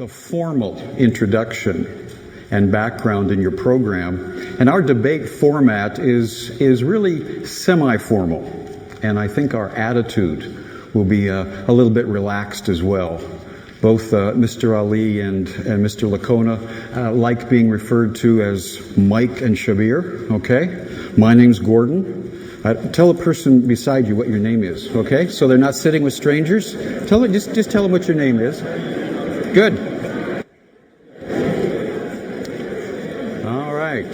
the formal introduction and background in your program. And our debate format is really semi-formal. And I think our attitude will be a little bit relaxed as well. Both Mr. Ali and Mr. Licona like being referred to as Mike and Shabbir, okay? My name's Gordon. Tell a person beside you what your name is, okay? So they're not sitting with strangers. Just tell them what your name is. Good. All right.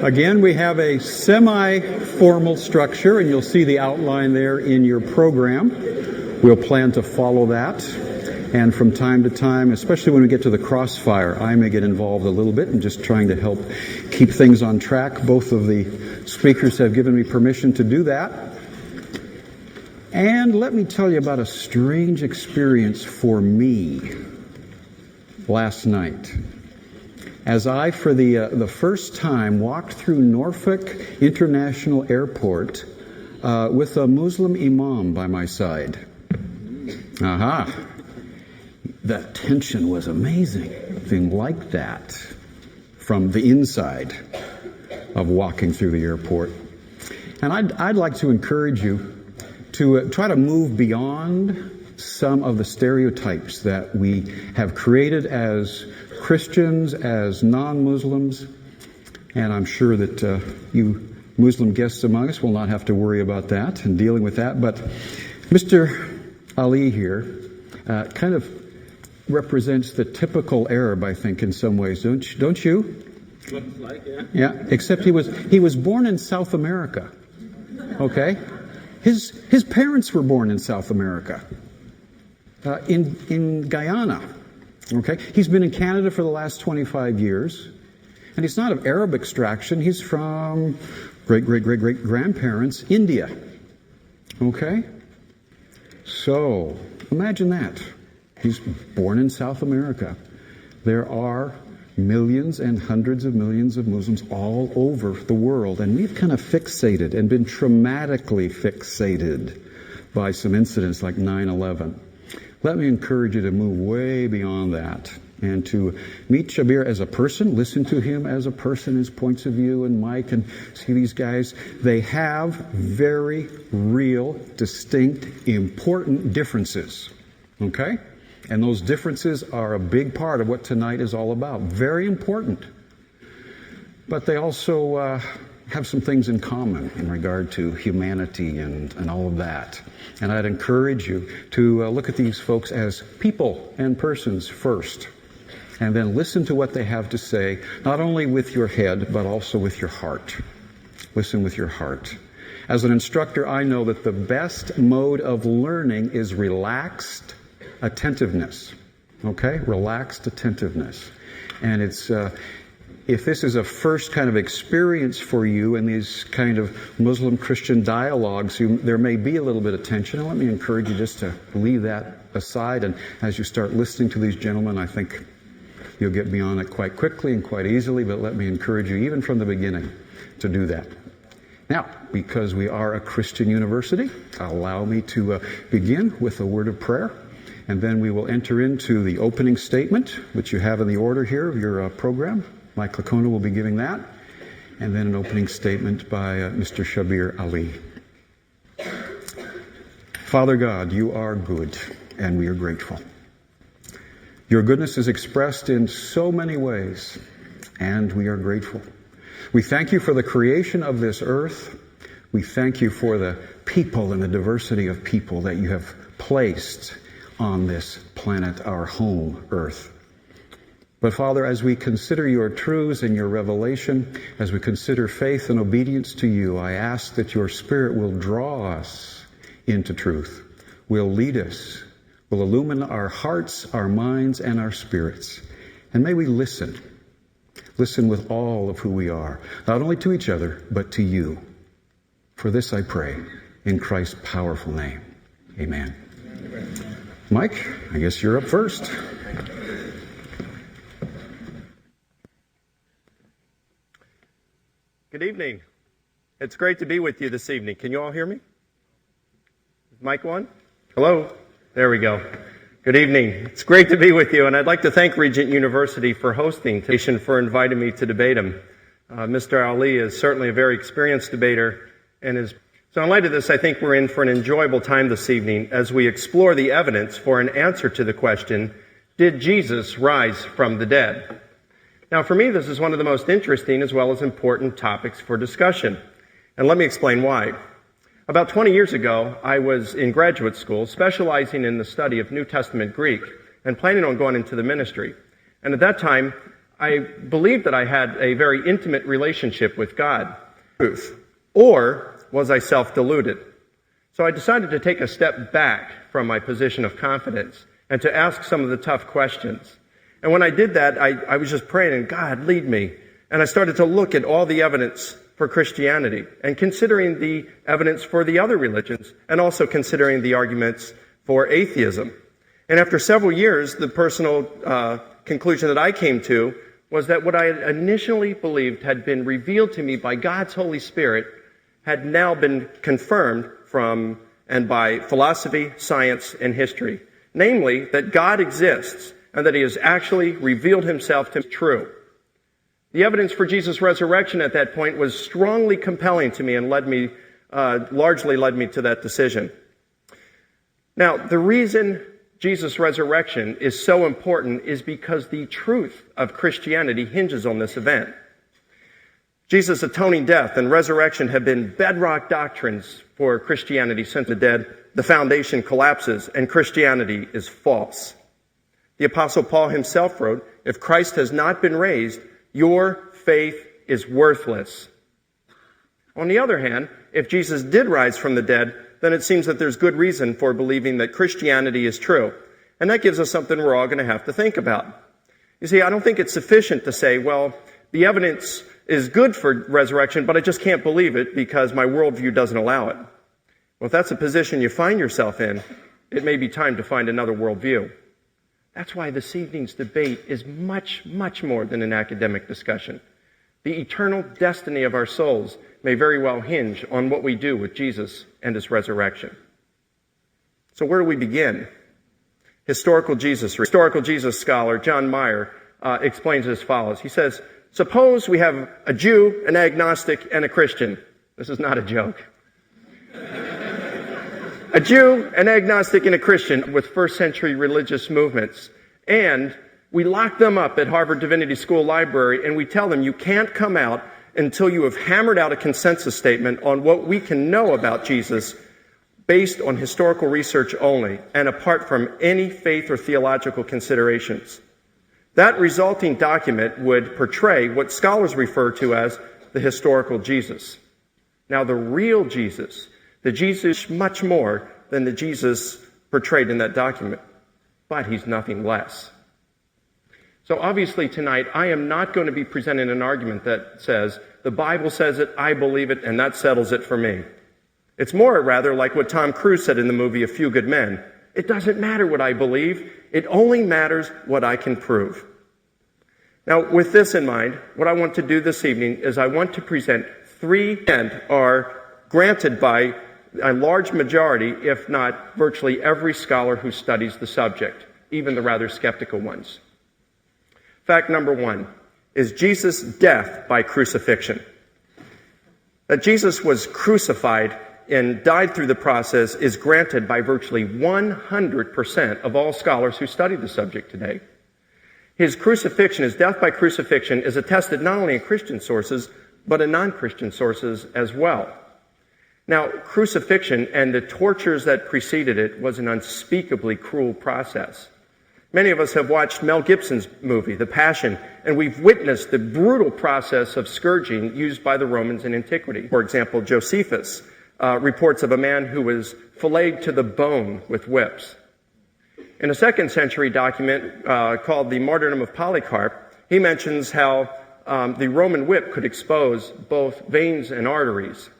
Again, we have a semi-formal structure, and you'll see the outline there in your program. We'll plan to follow that. And from time to time, especially when we get to the crossfire, I may get involved a little bit in just trying to help keep things on track. Both of the speakers have given me permission to do that. And let me tell you about a strange experience for me last night. As I, for the first time, walked through Norfolk International Airport with a Muslim imam by my side. Aha! That tension was amazing. Thing like that from the inside of walking through the airport. And I'd like to encourage you to try to move beyond some of the stereotypes that we have created as Christians, as non-Muslims. And I'm sure that you Muslim guests among us will not have to worry about that and dealing with that. But Mr. Ali here kind of represents the typical Arab, I think, in some ways, don't you? Looks like, yeah. Yeah, except he was born in South America. Okay, his parents were born in South America, in Guyana. Okay, he's been in Canada for the last 25 years, and he's not of Arab extraction. He's from great grandparents, India. Okay, so imagine that. He's born in South America. There are millions and hundreds of millions of Muslims all over the world. And we've kind of fixated and been traumatically fixated by some incidents like 9/11. Let me encourage you to move way beyond that and to meet Shabbir as a person, listen to him as a person, his points of view, and Mike, and see these guys. They have very real, distinct, important differences. Okay? And those differences are a big part of what tonight is all about. Very important. But they also have some things in common in regard to humanity and all of that. And I'd encourage you to look at these folks as people and persons first. And then listen to what they have to say, not only with your head, but also with your heart. Listen with your heart. As an instructor, I know that the best mode of learning is relaxed attentiveness. Okay? Relaxed attentiveness. And it's, if this is a first kind of experience for you in these kind of Muslim-Christian dialogues, there may be a little bit of tension. And let me encourage you just to leave that aside. And as you start listening to these gentlemen, I think you'll get beyond it quite quickly and quite easily. But let me encourage you, even from the beginning, to do that. Now, because we are a Christian university, allow me to begin with a word of prayer. And then we will enter into the opening statement, which you have in the order here of your program. Mike Licona will be giving that. And then an opening statement by Mr. Shabbir Ali. Father God, you are good, and we are grateful. Your goodness is expressed in so many ways, and we are grateful. We thank you for the creation of this earth. We thank you for the people and the diversity of people that you have placed on this planet, our home, Earth. But Father, as we consider your truths and your revelation, as we consider faith and obedience to you, I ask that your Spirit will draw us into truth, will lead us, will illumine our hearts, our minds, and our spirits. And may we listen with all of who we are, not only to each other, but to you. For this I pray, in Christ's powerful name. Amen. Amen. Mike, I guess you're up first. Good evening. It's great to be with you this evening. Can you all hear me? Is mic on? Hello? There we go. Good evening. It's great to be with you, and I'd like to thank Regent University for hosting today and for inviting me to debate him. Mr. Ali is certainly a very experienced debater, so in light of this, I think we're in for an enjoyable time this evening as we explore the evidence for an answer to the question, did Jesus rise from the dead? Now, for me, this is one of the most interesting as well as important topics for discussion, and let me explain why. About 20 years ago, I was in graduate school specializing in the study of New Testament Greek and planning on going into the ministry. And at that time, I believed that I had a very intimate relationship with God. Or was I self-deluded? So I decided to take a step back from my position of confidence and to ask some of the tough questions. And when I did that, I was just praying, and God, lead me. And I started to look at all the evidence for Christianity and considering the evidence for the other religions and also considering the arguments for atheism. And after several years, the personal conclusion that I came to was that what I had initially believed had been revealed to me by God's Holy Spirit had now been confirmed from and by philosophy, science, and history. Namely, that God exists and that he has actually revealed himself to be true. The evidence for Jesus' resurrection at that point was strongly compelling to me and largely led me to that decision. Now, the reason Jesus' resurrection is so important is because the truth of Christianity hinges on this event. Jesus' atoning death and resurrection have been bedrock doctrines for Christianity since the dead. The foundation collapses and Christianity is false. The Apostle Paul himself wrote, "If Christ has not been raised, your faith is worthless." On the other hand, if Jesus did rise from the dead, then it seems that there's good reason for believing that Christianity is true. And that gives us something we're all going to have to think about. You see, I don't think it's sufficient to say, well, the evidence is good for resurrection, but I just can't believe it because my worldview doesn't allow it. Well, if that's a position you find yourself in, it may be time to find another worldview. That's why this evening's debate is much, much more than an academic discussion. The eternal destiny of our souls may very well hinge on what we do with Jesus and his resurrection. So where do we begin? Historical Jesus scholar John Meyer explains as follows. He says, suppose we have a Jew, an agnostic, and a Christian. This is not a joke. A Jew, an agnostic, and a Christian with first century religious movements. And we lock them up at Harvard Divinity School Library and we tell them you can't come out until you have hammered out a consensus statement on what we can know about Jesus based on historical research only and apart from any faith or theological considerations. That resulting document would portray what scholars refer to as the historical Jesus. Now, the real Jesus, the Jesus much more than the Jesus portrayed in that document, but he's nothing less. So obviously tonight, I am not going to be presenting an argument that says, the Bible says it, I believe it, and that settles it for me. It's more rather like what Tom Cruise said in the movie A Few Good Men. It doesn't matter what I believe, it only matters what I can prove. Now, with this in mind, what I want to do this evening is I want to present three and are granted by a large majority, if not virtually every scholar who studies the subject, even the rather skeptical ones. Fact number one is Jesus' death by crucifixion. That Jesus was crucified and died through the process is granted by virtually 100% of all scholars who study the subject today. His crucifixion, his death by crucifixion, is attested not only in Christian sources, but in non-Christian sources as well. Now, crucifixion and the tortures that preceded it was an unspeakably cruel process. Many of us have watched Mel Gibson's movie, The Passion, and we've witnessed the brutal process of scourging used by the Romans in antiquity. For example, Josephus reports of a man who was filleted to the bone with whips. In a second century document called the Martyrdom of Polycarp, he mentions how the Roman whip could expose both veins and arteries.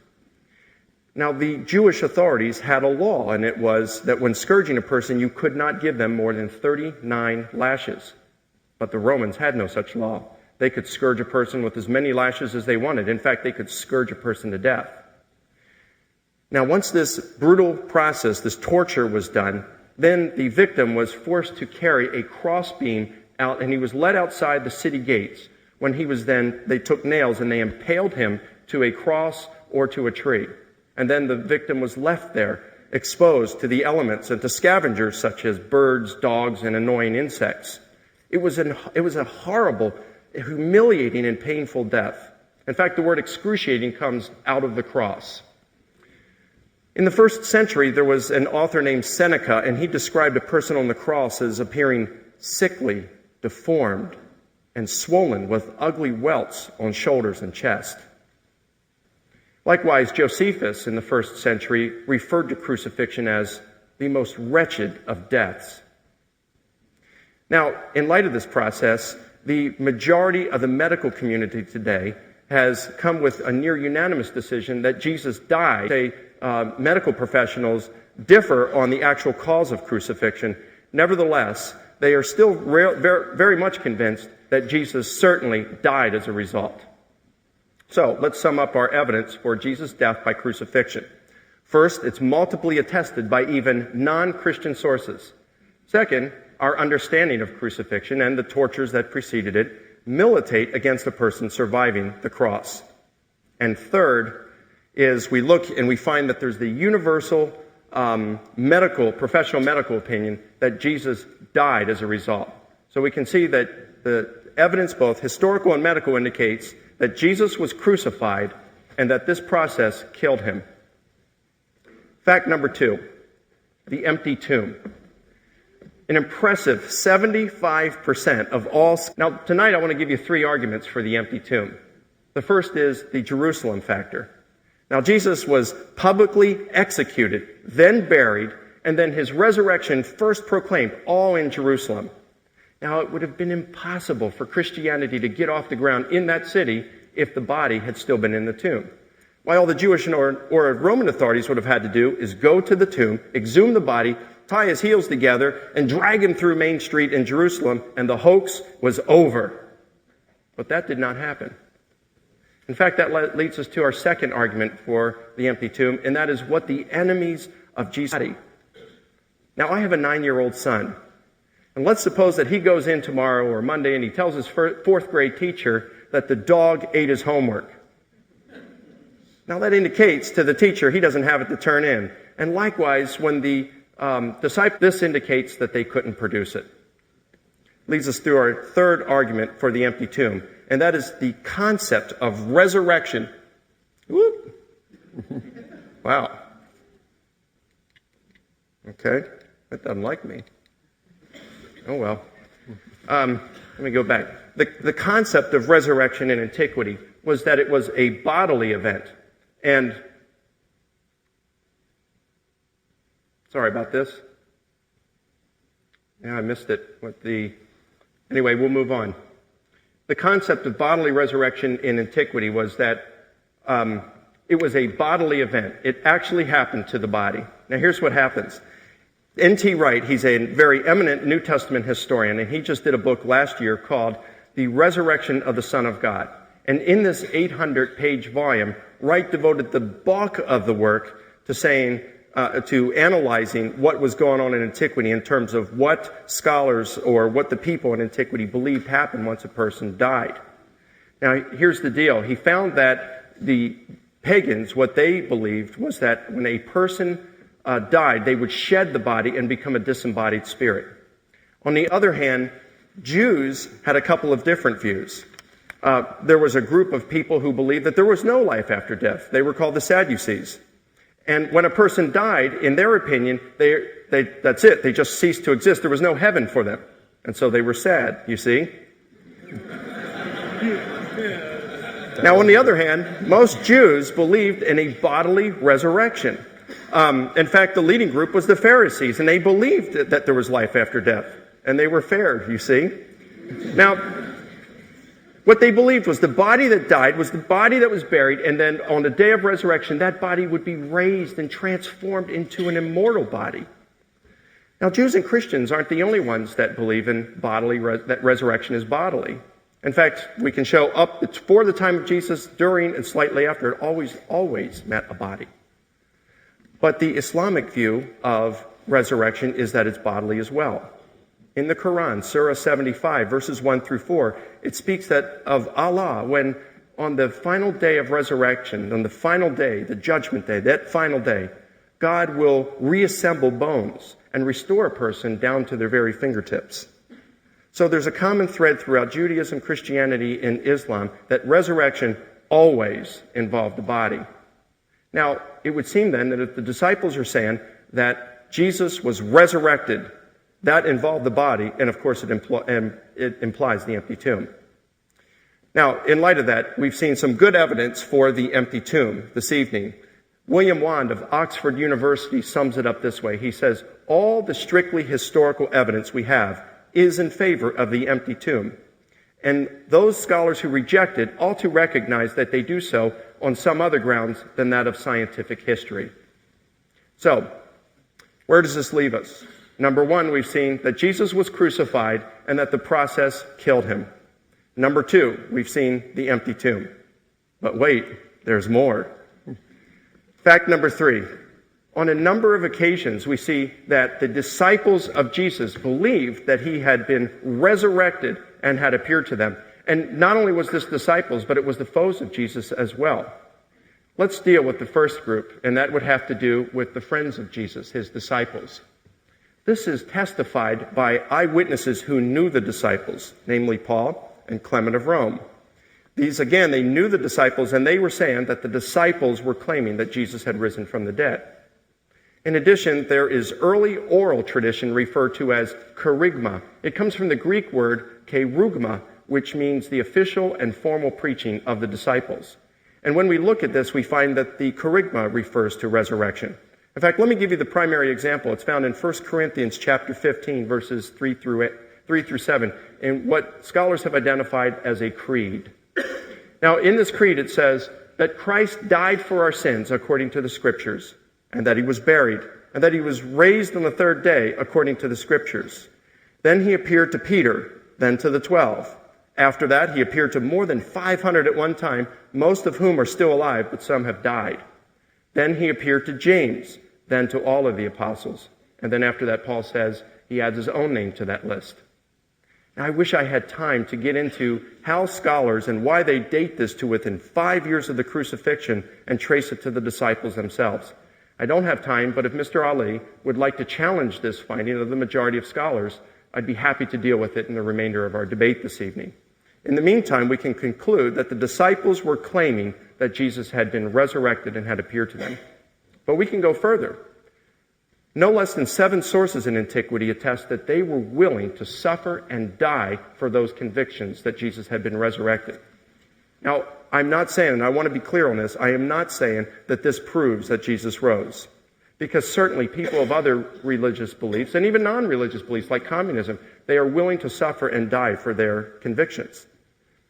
Now, the Jewish authorities had a law, and it was that when scourging a person, you could not give them more than 39 lashes. But the Romans had no such law. They could scourge a person with as many lashes as they wanted. In fact, they could scourge a person to death. Now, once this brutal process, this torture was done, Then the victim was forced to carry a crossbeam out, and he was led outside the city gates. When he was they took nails and they impaled him to a cross or to a tree. And then the victim was left there, exposed to the elements and to scavengers such as birds, dogs, and annoying insects. It was a horrible, humiliating, and painful death. In fact, the word excruciating comes out of the cross. In the first century, there was an author named Seneca, and he described a person on the cross as appearing sickly, deformed, and swollen with ugly welts on shoulders and chest. Likewise, Josephus in the first century referred to crucifixion as the most wretched of deaths. Now, in light of this process, the majority of the medical community today has come with a near unanimous decision that Jesus died. Medical professionals differ on the actual cause of crucifixion. Nevertheless, they are still very much convinced that Jesus certainly died as a result. So let's sum up our evidence for Jesus' death by crucifixion. First, it's multiply attested by even non-Christian sources. Second, our understanding of crucifixion and the tortures that preceded it militate against a person surviving the cross. And third is we look and we find that there's the universal professional medical opinion that Jesus died as a result. So we can see that the evidence, both historical and medical, indicates that Jesus was crucified and that this process killed him. Fact number 2, the empty tomb. An impressive 75% of all... Now, tonight I want to give you 3 arguments for the empty tomb. The first is the Jerusalem factor. Now, Jesus was publicly executed, then buried, and then his resurrection first proclaimed all in Jerusalem. Now, it would have been impossible for Christianity to get off the ground in that city if the body had still been in the tomb. Why all the Jewish or Roman authorities would have had to do is go to the tomb, exhume the body, tie his heels together, and drag him through Main Street in Jerusalem, and the hoax was over. But that did not happen. In fact, that leads us to our second argument for the empty tomb, and that is what the enemies of Jesus body. Now, I have a 9-year-old son, and let's suppose that he goes in tomorrow or Monday and he tells his 4th grade teacher that the dog ate his homework. Now, that indicates to the teacher he doesn't have it to turn in. And likewise, when the disciple, this indicates that they couldn't produce it. Leads us through our third argument for the empty tomb, and that is the concept of resurrection. Whoop. Wow. Okay, that doesn't like me. Oh well. Let me go back. The concept of resurrection in antiquity was that it was a bodily event. And sorry about this. Yeah, I missed it. Anyway, we'll move on. The concept of bodily resurrection in antiquity was that it was a bodily event. It actually happened to the body. Now, here's what happens. N.T. Wright, he's a very eminent New Testament historian, and he just did a book last year called The Resurrection of the Son of God. And in this 800-page volume, Wright devoted the bulk of the work to analyzing what was going on in antiquity in terms of what scholars or what the people in antiquity believed happened once a person died. Now, here's the deal. He found that the pagans, what they believed was that when a person died, they would shed the body and become a disembodied spirit. On the other hand, Jews had a couple of different views. There was a group of people who believed that there was no life after death. They were called the Sadducees. And when a person died, in their opinion, that's it. They just ceased to exist. There was no heaven for them. And so they were sad, you see. Now, on the other hand, most Jews believed in a bodily resurrection. In fact, the leading group was the Pharisees, and they believed that there was life after death. And they were fair, you see. Now, what they believed was the body that died was the body that was buried, and then on the day of resurrection, that body would be raised and transformed into an immortal body. Now, Jews and Christians aren't the only ones that believe in that resurrection is bodily. In fact, we can show up before the time of Jesus, during, and slightly after, it always meant a body. But the Islamic view of resurrection is that it's bodily as well. In the Quran, Surah 75, verses 1 through 4, it speaks that of Allah, when on the final day of resurrection, on the final day, the judgment day, that final day, God will reassemble bones and restore a person down to their very fingertips. So there's a common thread throughout Judaism, Christianity, and Islam that resurrection always involved the body. Now, it would seem then that if the disciples are saying that Jesus was resurrected, that involved the body, and of course it implies the empty tomb. Now, in light of that, we've seen some good evidence for the empty tomb this evening. William Wand of Oxford University sums it up this way. He says, all the strictly historical evidence we have is in favor of the empty tomb. And those scholars who reject it ought to recognize that they do so on some other grounds than that of scientific history. So, where does this leave us? Number one, we've seen that Jesus was crucified and that the process killed him. Number two, we've seen the empty tomb. But wait, there's more. Fact number three, on a number of occasions we see that the disciples of Jesus believed that he had been resurrected and had appeared to them. And not only was this disciples, but it was the foes of Jesus as well. Let's deal with the first group, and that would have to do with the friends of Jesus, his disciples. This is testified by eyewitnesses who knew the disciples, namely Paul and Clement of Rome. These, again, they knew the disciples, and they were saying that the disciples were claiming that Jesus had risen from the dead. In addition, there is early oral tradition referred to as kerygma. It comes from the Greek word kerugma, which means the official and formal preaching of the disciples. And when we look at this, we find that the kerygma refers to resurrection. In fact, let me give you the primary example. It's found in 1 Corinthians chapter 15, verses 3 through 7, in what scholars have identified as a creed. Now, in this creed, it says that Christ died for our sins according to the Scriptures, and that he was buried, and that he was raised on the third day according to the Scriptures. Then he appeared to Peter, then to the 12. After that, he appeared to more than 500 at one time, most of whom are still alive, but some have died. Then he appeared to James, then to all of the apostles. And then after that, Paul says he adds his own name to that list. Now, I wish I had time to get into how scholars and why they date this to within 5 years of the crucifixion and trace it to the disciples themselves. I don't have time, but if Mr. Ali would like to challenge this finding of the majority of scholars, I'd be happy to deal with it in the remainder of our debate this evening. In the meantime, we can conclude that the disciples were claiming that Jesus had been resurrected and had appeared to them. But we can go further. No less than 7 sources in antiquity attest that they were willing to suffer and die for those convictions that Jesus had been resurrected. Now, I'm not saying, and I want to be clear on this, I am not saying that this proves that Jesus rose. Because certainly people of other religious beliefs, and even non-religious beliefs like communism, they are willing to suffer and die for their convictions.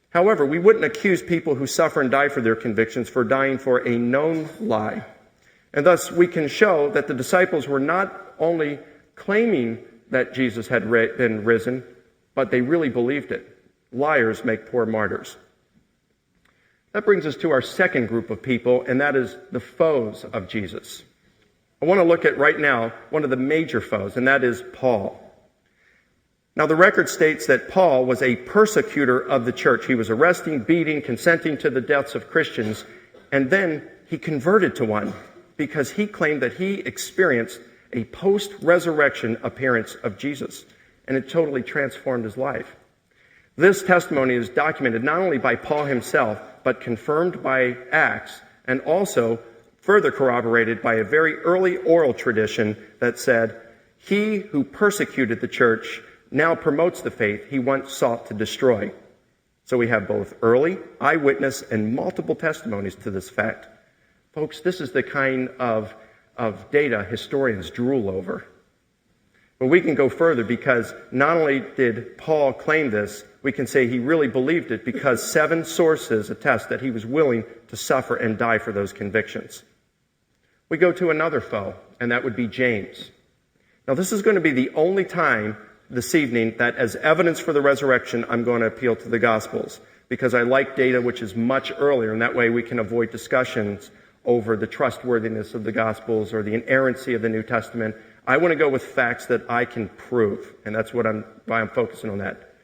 However, we wouldn't accuse people who suffer and die for their convictions for dying for a known lie. And thus, we can show that the disciples were not only claiming that Jesus had been risen, but they really believed it. Liars make poor martyrs. That brings us to our second group of people, and that is the foes of Jesus. I want to look at right now one of the major foes, and that is Paul. Now, the record states that Paul was a persecutor of the church. He was arresting, beating, consenting to the deaths of Christians, and then he converted to one because he claimed that he experienced a post-resurrection appearance of Jesus, and it totally transformed his life. This testimony is documented not only by Paul himself, but confirmed by Acts, and also further corroborated by a very early oral tradition that said, "He who persecuted the church now promotes the faith he once sought to destroy." So we have both early, eyewitness, and multiple testimonies to this fact. Folks, this is the kind of data historians drool over. But we can go further because not only did Paul claim this, we can say he really believed it because 7 sources attest that he was willing to suffer and die for those convictions. We go to another foe, and that would be James. Now, this is going to be the only time this evening that as evidence for the resurrection, I'm going to appeal to the Gospels because I like data which is much earlier, and that way we can avoid discussions over the trustworthiness of the Gospels or the inerrancy of the New Testament. I want to go with facts that I can prove, and that's why I'm focusing on that.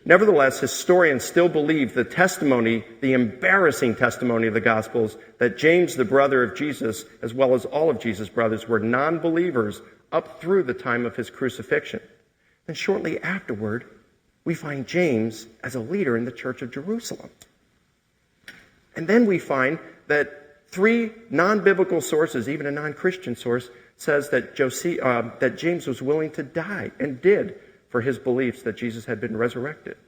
Nevertheless, historians still believe the testimony, the embarrassing testimony of the Gospels, that James, the brother of Jesus, as well as all of Jesus' brothers, were non-believers up through the time of his crucifixion. And shortly afterward, we find James as a leader in the Church of Jerusalem. And then we find that 3 non-biblical sources, even a non-Christian source, says that James was willing to die, and did, for his beliefs that Jesus had been resurrected.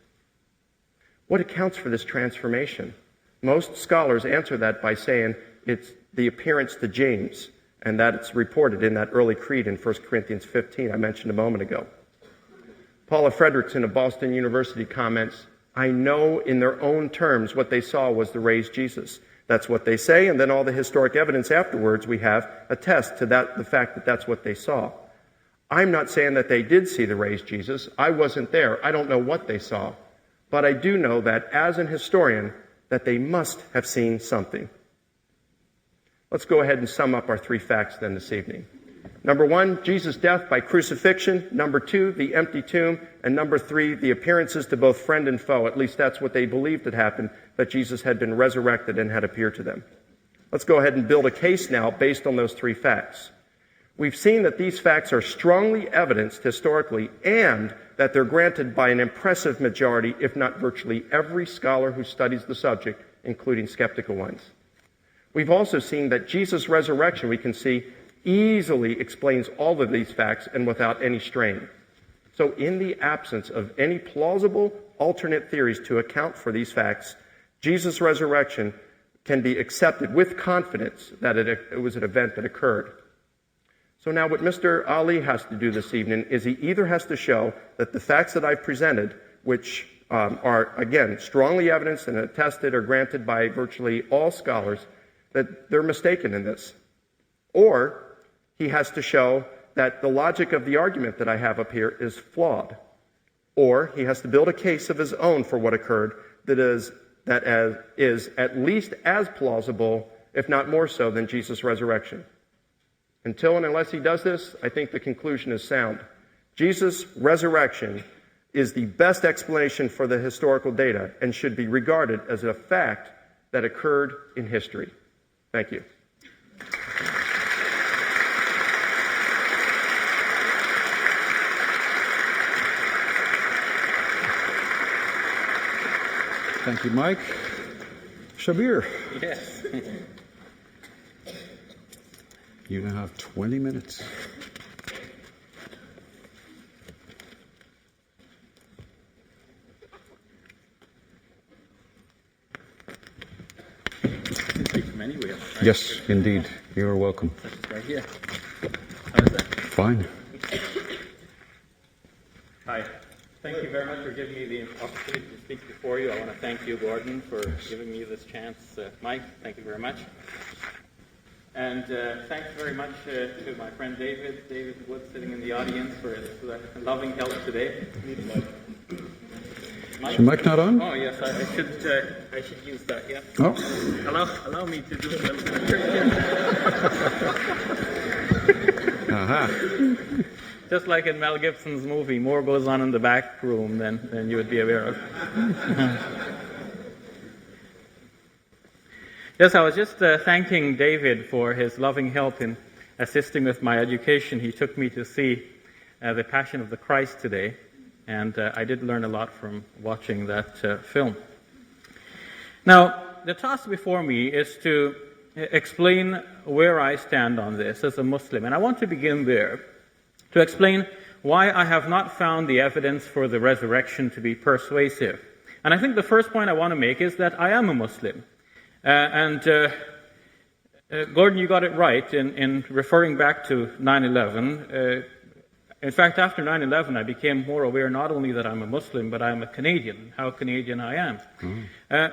What accounts for this transformation? Most scholars answer that by saying it's the appearance to James, and that it's reported in that early creed in 1 Corinthians 15 I mentioned a moment ago. Paula Fredrickson of Boston University comments, "I know in their own terms what they saw was the raised Jesus." That's what they say, and then all the historic evidence afterwards we have attest to that, the fact that that's what they saw. I'm not saying that they did see the raised Jesus. I wasn't there. I don't know what they saw. But I do know that as an historian, that they must have seen something. Let's go ahead and sum up our 3 facts then this evening. Number 1, Jesus' death by crucifixion. Number 2, the empty tomb. And number 3, the appearances to both friend and foe. At least that's what they believed had happened, that Jesus had been resurrected and had appeared to them. Let's go ahead and build a case now based on those 3 facts. We've seen that these facts are strongly evidenced historically, and that they're granted by an impressive majority, if not virtually every scholar who studies the subject, including skeptical ones. We've also seen that Jesus' resurrection, we can see, easily explains all of these facts and without any strain. So in the absence of any plausible alternate theories to account for these facts, Jesus' resurrection can be accepted with confidence that it was an event that occurred. So now what Mr. Ali has to do this evening is he either has to show that the facts that I've presented, which are, again, strongly evidenced and attested or granted by virtually all scholars, that they're mistaken in this. Or he has to show that the logic of the argument that I have up here is flawed. Or he has to build a case of his own for what occurred that is at least as plausible, if not more so, than Jesus' resurrection. Until and unless he does this, I think the conclusion is sound. Jesus' resurrection is the best explanation for the historical data and should be regarded as a fact that occurred in history. Thank you. Thank you, Mike. Shabbir. Yes. You now have 20 minutes. Speak from anywhere. Right? Yes, indeed. You are welcome. Right here. How's that? Fine. Hi. Thank you very much for giving me the opportunity to speak before you. I want to thank you, Gordon, for giving me this chance. Mike, thank you very much. And thanks very much to my friend David Wood, sitting in the audience, for his loving help today. Is your mic not on? Oh yes, I should use that. Yeah. Oh. Allow me to do a little. Aha. Just like in Mel Gibson's movie, more goes on in the back room than you would be aware of. Yes, I was just thanking David for his loving help in assisting with my education. He took me to see The Passion of the Christ today, and I did learn a lot from watching that film. Now, the task before me is to explain where I stand on this as a Muslim, and I want to begin there, to explain why I have not found the evidence for the resurrection to be persuasive. And I think the first point I want to make is that I am a Muslim. Gordon, you got it right in referring back to 9/11. In fact, after 9/11, I became more aware not only that I'm a Muslim, but I'm a Canadian, how Canadian I am.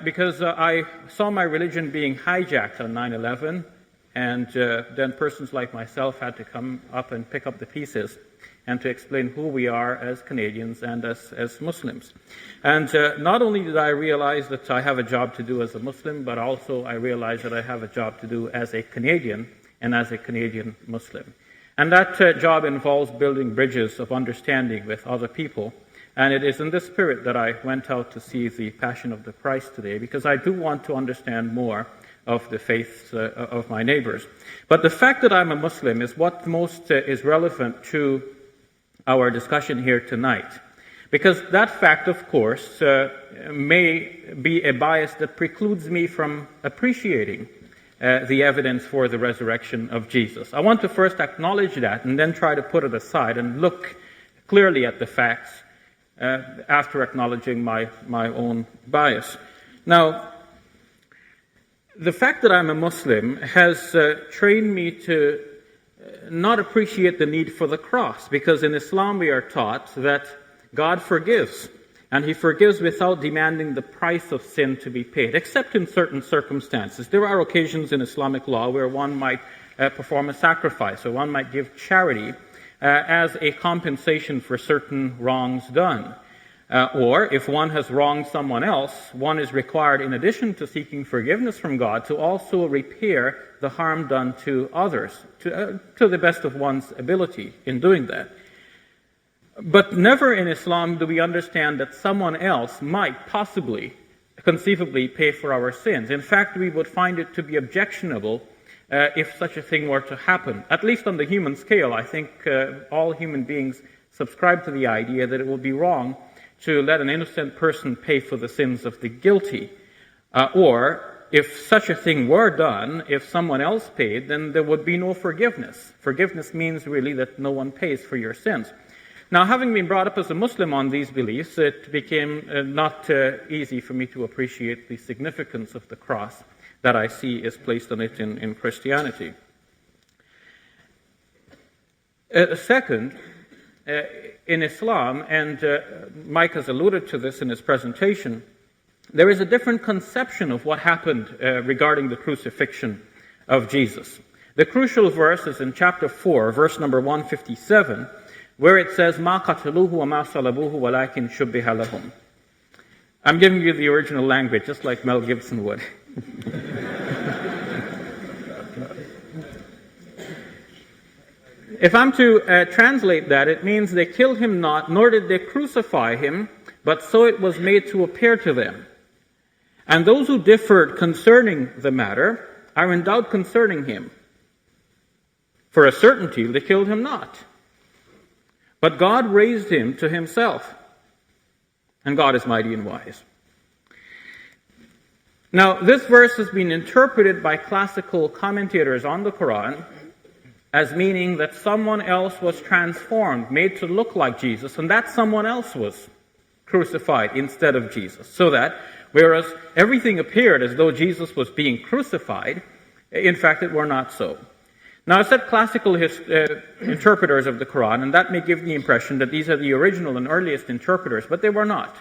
Because I saw my religion being hijacked on 9/11, and then persons like myself had to come up and pick up the pieces and to explain who we are as Canadians and as Muslims. And not only did I realize that I have a job to do as a Muslim, but also I realized that I have a job to do as a Canadian and as a Canadian Muslim. And that job involves building bridges of understanding with other people. And it is in this spirit that I went out to see the Passion of the Christ today, because I do want to understand more of the faiths of my neighbors. But the fact that I'm a Muslim is what most is relevant to our discussion here tonight. Because that fact, of course, may be a bias that precludes me from appreciating the evidence for the resurrection of Jesus. I want to first acknowledge that and then try to put it aside and look clearly at the facts after acknowledging my own bias. Now, the fact that I'm a Muslim has trained me to not appreciate the need for the cross, because in Islam we are taught that God forgives, and He forgives without demanding the price of sin to be paid, except in certain circumstances. There are occasions in Islamic law where one might perform a sacrifice, or one might give charity as a compensation for certain wrongs done. Or if one has wronged someone else, one is required, in addition to seeking forgiveness from God, to also repair the harm done to others, to the best of one's ability in doing that. But never in Islam do we understand that someone else might possibly, conceivably, pay for our sins. In fact, we would find it to be objectionable if such a thing were to happen. At least on the human scale, I think all human beings subscribe to the idea that it would be wrong to let an innocent person pay for the sins of the guilty. Or, if such a thing were done, if someone else paid, then there would be no forgiveness. Forgiveness means really that no one pays for your sins. Now, having been brought up as a Muslim on these beliefs, it became not easy for me to appreciate the significance of the cross that I see is placed on it in Christianity. Second, in Islam, and Mike has alluded to this in his presentation, there is a different conception of what happened regarding the crucifixion of Jesus. The crucial verse is in chapter 4, verse number 157, where it says, "Ma qataluhu wa ma salabuhu walakin shubbiha lahum." I'm giving you the original language, just like Mel Gibson would. If I'm to translate that, it means they killed him not, nor did they crucify him, but so it was made to appear to them. And those who differed concerning the matter are in doubt concerning him. For a certainty they killed him not. But God raised him to Himself, and God is mighty and wise. Now, this verse has been interpreted by classical commentators on the Quran as meaning that someone else was transformed, made to look like Jesus, and that someone else was crucified instead of Jesus. So that, whereas everything appeared as though Jesus was being crucified, in fact it were not so. Now, I said classical interpreters of the Quran, and that may give the impression that these are the original and earliest interpreters, but they were not.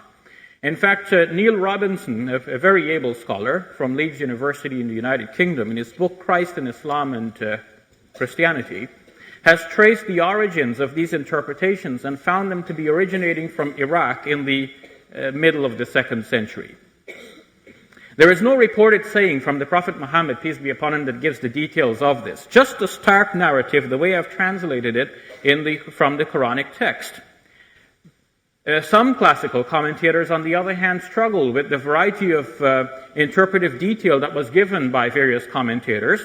In fact, Neil Robinson, a very able scholar from Leeds University in the United Kingdom, in his book Christ in Islam and Christianity, has traced the origins of these interpretations and found them to be originating from Iraq in the middle of the 2nd century. There is no reported saying from the Prophet Muhammad, peace be upon him, that gives the details of this. Just a stark narrative, the way I've translated it from the Quranic text. Some classical commentators, on the other hand, struggle with the variety of interpretive detail that was given by various commentators.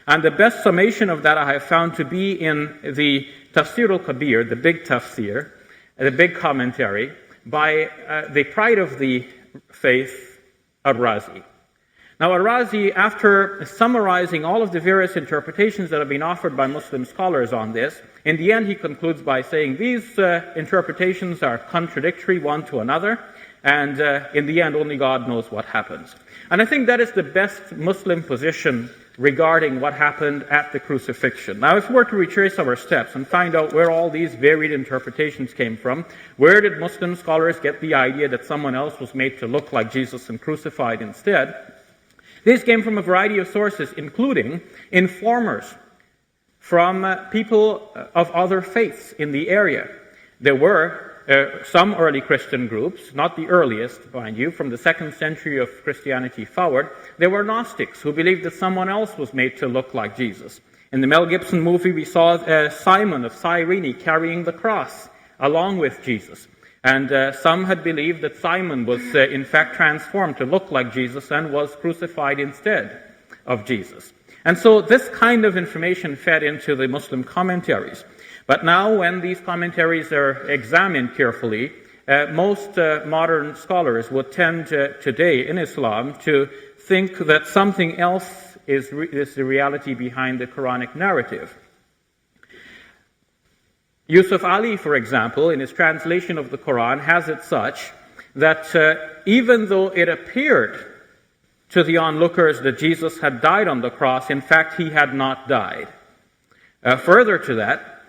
And the best summation of that I have found to be in the Tafsir al-Kabir, the big tafsir, the big commentary, by the pride of the faith, Ar-Razi. Now, Ar-Razi, after summarizing all of the various interpretations that have been offered by Muslim scholars on this, in the end he concludes by saying these interpretations are contradictory one to another, and in the end only God knows what happens. And I think that is the best Muslim position regarding what happened at the crucifixion. Now, if we were to retrace our steps and find out where all these varied interpretations came from, where did Muslim scholars get the idea that someone else was made to look like Jesus and crucified instead? These came from a variety of sources, including informers from people of other faiths in the area. There were some early Christian groups, not the earliest, mind you, from the 2nd century of Christianity forward. There were Gnostics who believed that someone else was made to look like Jesus. In the Mel Gibson movie, we saw Simon of Cyrene carrying the cross along with Jesus. And some had believed that Simon was in fact transformed to look like Jesus and was crucified instead of Jesus. And so this kind of information fed into the Muslim commentaries. But now when these commentaries are examined carefully, most modern scholars would tend today in Islam to think that something else is the reality behind the Quranic narrative. Yusuf Ali, for example, in his translation of the Quran, has it such that even though it appeared to the onlookers that Jesus had died on the cross, in fact, he had not died. Further to that,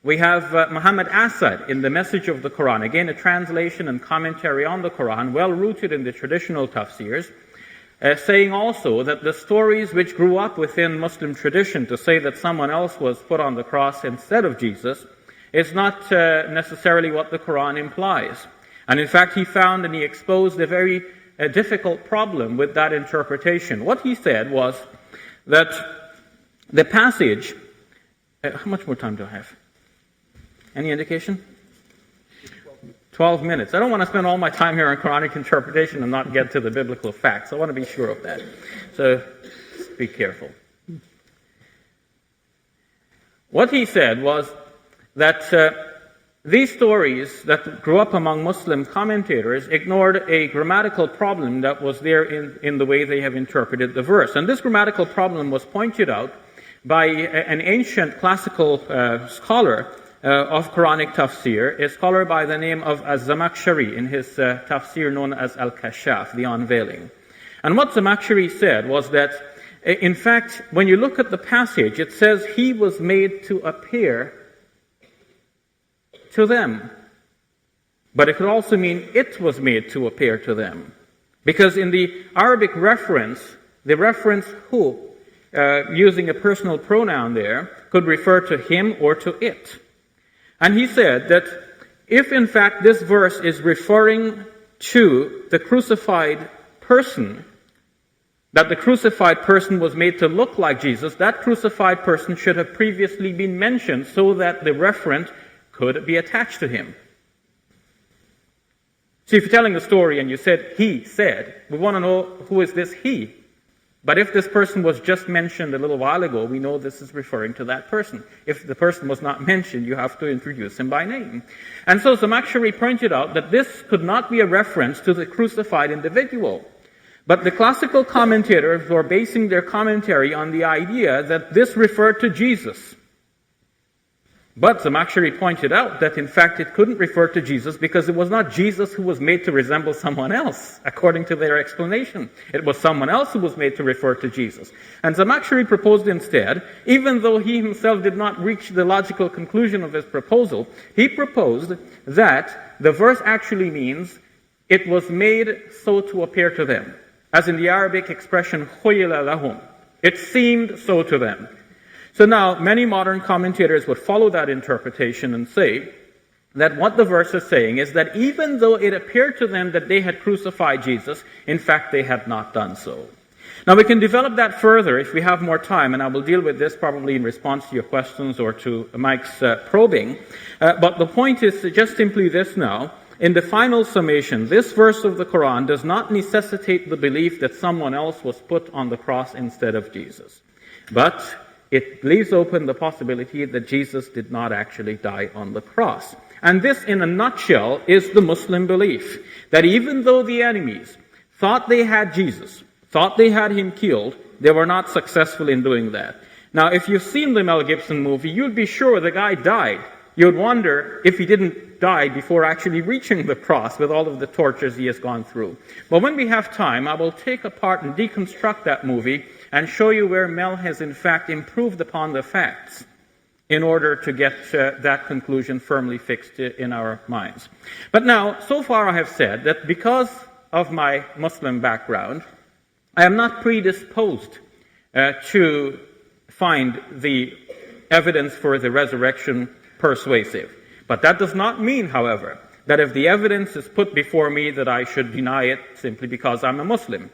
we have Muhammad Asad in the Message of the Quran, again a translation and commentary on the Quran, well rooted in the traditional tafsirs, saying also that the stories which grew up within Muslim tradition to say that someone else was put on the cross instead of Jesus is not necessarily what the Quran implies. And in fact, he found and he exposed a very difficult problem with that interpretation. What he said was that the passage... how much more time do I have? Any indication? 12 minutes. I don't want to spend all my time here on Quranic interpretation and not get to the biblical facts. I want to be sure of that. So, be careful. What he said was that these stories that grew up among Muslim commentators ignored a grammatical problem that was there in the way they have interpreted the verse. And this grammatical problem was pointed out by an ancient classical scholar of Quranic tafsir, a scholar by the name of Az-Zamakhshari in his tafsir known as Al-Kashaf, the Unveiling. And what Zamakhshari said was that, in fact, when you look at the passage, it says he was made to appear to them. But it could also mean it was made to appear to them. Because in the Arabic reference, the reference who, using a personal pronoun there, could refer to him or to it. And he said that if in fact this verse is referring to the crucified person, that the crucified person was made to look like Jesus, that crucified person should have previously been mentioned so that the referent could be attached to him. See, if you're telling a story and you said, he said, we want to know who is this he. But if this person was just mentioned a little while ago, we know this is referring to that person. If the person was not mentioned, you have to introduce him by name. And so Zamakhshari pointed out that this could not be a reference to the crucified individual. But the classical commentators were basing their commentary on the idea that this referred to Jesus. But Zamakhshari pointed out that in fact it couldn't refer to Jesus because it was not Jesus who was made to resemble someone else, according to their explanation. It was someone else who was made to refer to Jesus. And Zamakhshari proposed instead, even though he himself did not reach the logical conclusion of his proposal, he proposed that the verse actually means it was made so to appear to them. As in the Arabic expression, khuyila lahum. It seemed so to them. So now, many modern commentators would follow that interpretation and say that what the verse is saying is that even though it appeared to them that they had crucified Jesus, in fact they had not done so. Now we can develop that further if we have more time, and I will deal with this probably in response to your questions or to Mike's probing. But the point is just simply this now. In the final summation, this verse of the Quran does not necessitate the belief that someone else was put on the cross instead of Jesus. But it leaves open the possibility that Jesus did not actually die on the cross. And this, in a nutshell, is the Muslim belief. That even though the enemies thought they had Jesus, thought they had him killed, they were not successful in doing that. Now, if you've seen the Mel Gibson movie, you'd be sure the guy died. You'd wonder if he didn't die before actually reaching the cross with all of the tortures he has gone through. But when we have time, I will take apart and deconstruct that movie and show you where Mel has in fact improved upon the facts in order to get that conclusion firmly fixed in our minds. But now, so far I have said that because of my Muslim background, I am not predisposed to find the evidence for the resurrection persuasive. But that does not mean, however, that if the evidence is put before me that I should deny it simply because I'm a Muslim.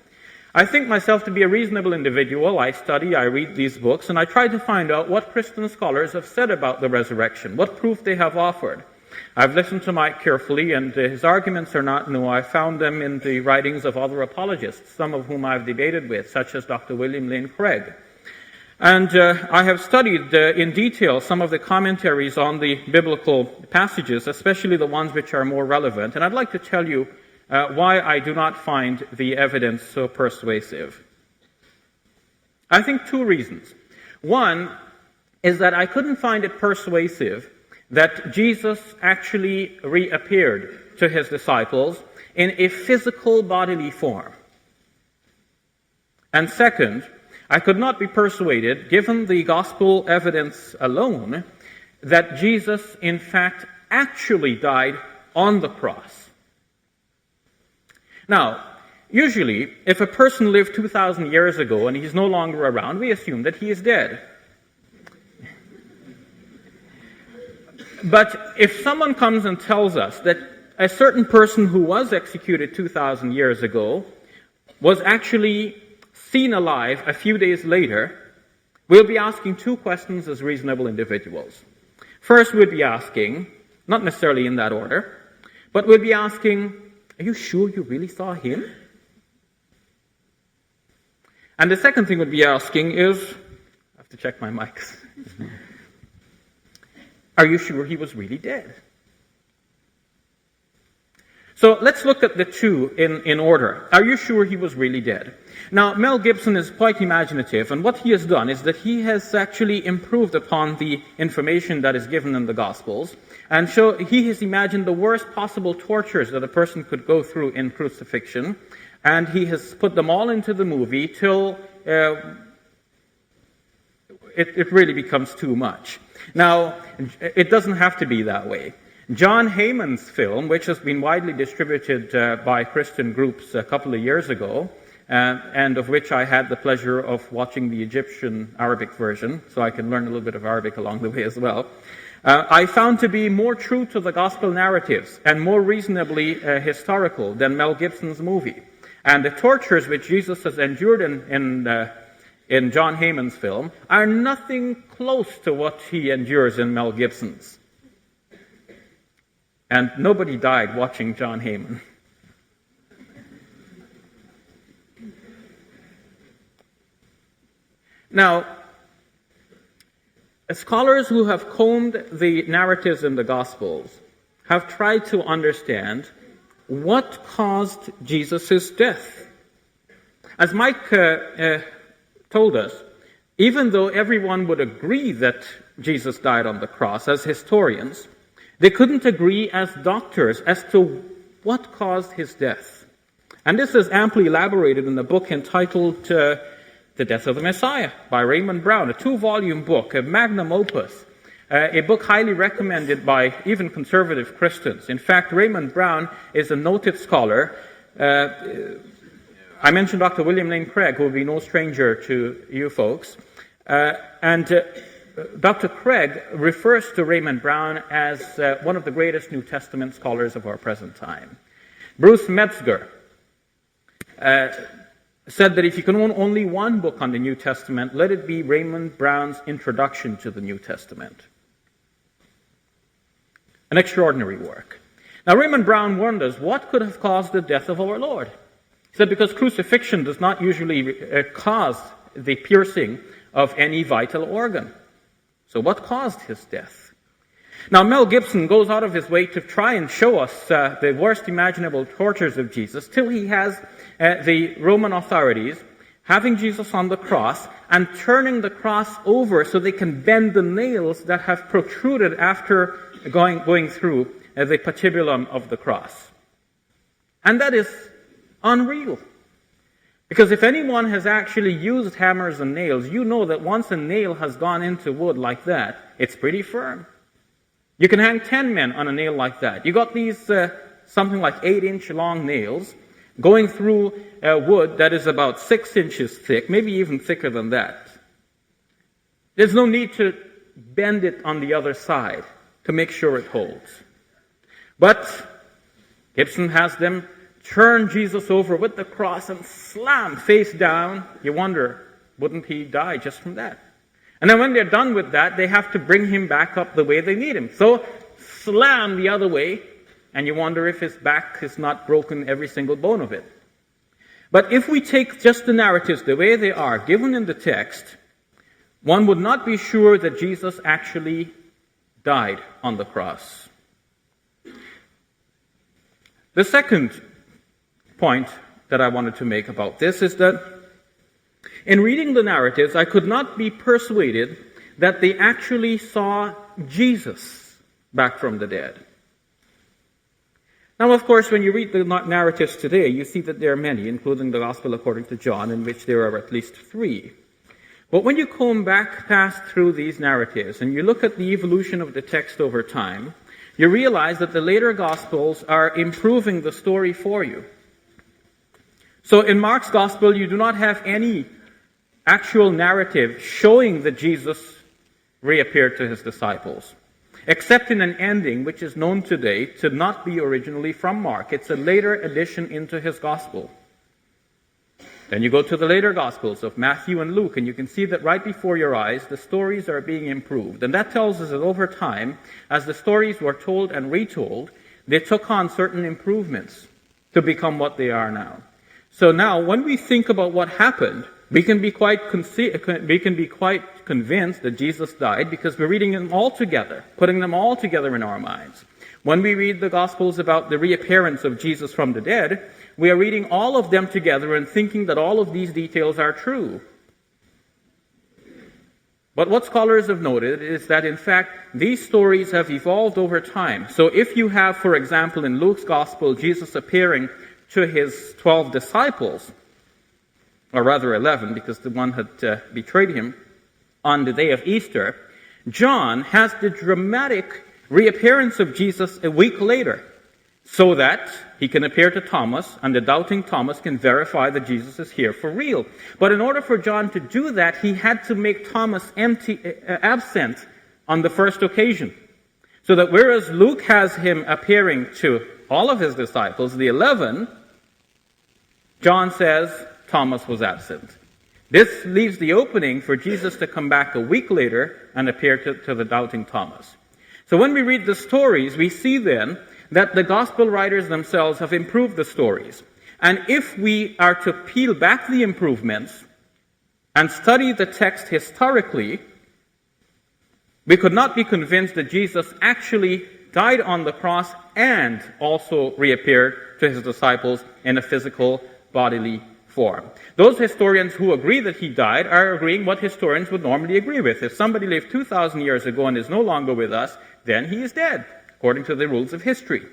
I think myself to be a reasonable individual. I study, I read these books, and I try to find out what Christian scholars have said about the resurrection, what proof they have offered. I've listened to Mike carefully, and his arguments are not new. I found them in the writings of other apologists, some of whom I've debated with, such as Dr. William Lane Craig. And I have studied in detail some of the commentaries on the biblical passages, especially the ones which are more relevant. And I'd like to tell you why I do not find the evidence so persuasive. I think two reasons. One is that I couldn't find it persuasive that Jesus actually reappeared to his disciples in a physical bodily form. And second, I could not be persuaded, given the gospel evidence alone, that Jesus, in fact, actually died on the cross. Now, usually, if a person lived 2,000 years ago and he's no longer around, we assume that he is dead. But if someone comes and tells us that a certain person who was executed 2,000 years ago was actually seen alive a few days later, we'll be asking two questions as reasonable individuals. First, we'll be asking, not necessarily in that order, but we'll be asking, are you sure you really saw him? And the second thing we'll be asking is, I have to check my mics. Are you sure he was really dead? So let's look at the two in order. Are you sure he was really dead? Now, Mel Gibson is quite imaginative, and what he has done is that he has actually improved upon the information that is given in the Gospels, and so he has imagined the worst possible tortures that a person could go through in crucifixion, and he has put them all into the movie till it really becomes too much. Now, it doesn't have to be that way. John Heyman's film, which has been widely distributed by Christian groups a couple of years ago, and of which I had the pleasure of watching the Egyptian Arabic version, so I can learn a little bit of Arabic along the way as well, I found to be more true to the gospel narratives and more reasonably historical than Mel Gibson's movie. And the tortures which Jesus has endured in John Heyman's film are nothing close to what he endures in Mel Gibson's. And nobody died watching John Heyman. Now, scholars who have combed the narratives in the Gospels have tried to understand what caused Jesus' death. As Mike told us, even though everyone would agree that Jesus died on the cross, as historians, they couldn't agree as doctors as to what caused his death. And this is amply elaborated in the book entitled The Death of the Messiah by Raymond Brown, a 2-volume book, a magnum opus, a book highly recommended by even conservative Christians. In fact, Raymond Brown is a noted scholar. I mentioned Dr. William Lane Craig, who will be no stranger to you folks. Dr. Craig refers to Raymond Brown as one of the greatest New Testament scholars of our present time. Bruce Metzger said that if you can own only one book on the New Testament, let it be Raymond Brown's Introduction to the New Testament. An extraordinary work. Now, Raymond Brown warned us, what could have caused the death of our Lord? He said, because crucifixion does not usually cause the piercing of any vital organ. So what caused his death? Now, Mel Gibson goes out of his way to try and show us the worst imaginable tortures of Jesus till he has the Roman authorities having Jesus on the cross and turning the cross over so they can bend the nails that have protruded after going through the patibulum of the cross. And that is unreal. Because if anyone has actually used hammers and nails, you know that once a nail has gone into wood like that, it's pretty firm. You can hang 10 men on a nail like that. You got these something like 8-inch long nails going through wood that is about 6 inches thick, maybe even thicker than that. There's no need to bend it on the other side to make sure it holds. But Gibson has them turn Jesus over with the cross and slam face down. You wonder, wouldn't he die just from that? And then when they're done with that, they have to bring him back up the way they need him. So slam the other way, and you wonder if his back is not broken, every single bone of it. But if we take just the narratives the way they are, given in the text, one would not be sure that Jesus actually died on the cross. The second point that I wanted to make about this is that in reading the narratives, I could not be persuaded that they actually saw Jesus back from the dead. Now, of course, when you read the narratives today, you see that there are many, including the Gospel according to John, in which there are at least 3. But when you comb back past through these narratives and you look at the evolution of the text over time, you realize that the later Gospels are improving the story for you. So in Mark's Gospel, you do not have any actual narrative showing that Jesus reappeared to his disciples, except in an ending which is known today to not be originally from Mark. It's a later addition into his Gospel. Then you go to the later Gospels of Matthew and Luke, and you can see that right before your eyes, the stories are being improved. And that tells us that over time, as the stories were told and retold, they took on certain improvements to become what they are now. So now, when we think about what happened, we can be quite convinced that Jesus died because we're reading them all together, putting them all together in our minds. When we read the Gospels about the reappearance of Jesus from the dead, we are reading all of them together and thinking that all of these details are true. But what scholars have noted is that, in fact, these stories have evolved over time. So if you have, for example, in Luke's Gospel, Jesus appearing to his 12 disciples, or rather 11, because the one had betrayed him, on the day of Easter, John has the dramatic reappearance of Jesus a week later, so that he can appear to Thomas, and the doubting Thomas can verify that Jesus is here for real. But in order for John to do that, he had to make Thomas absent on the first occasion. So that whereas Luke has him appearing to all of his disciples, the 11, John says Thomas was absent. This leaves the opening for Jesus to come back a week later and appear to the doubting Thomas. So when we read the stories, we see then that the gospel writers themselves have improved the stories. And if we are to peel back the improvements and study the text historically, we could not be convinced that Jesus actually died on the cross and also reappeared to his disciples in a physical, bodily form. Those historians who agree that he died are agreeing what historians would normally agree with. If somebody lived 2,000 years ago and is no longer with us, then he is dead, according to the rules of history.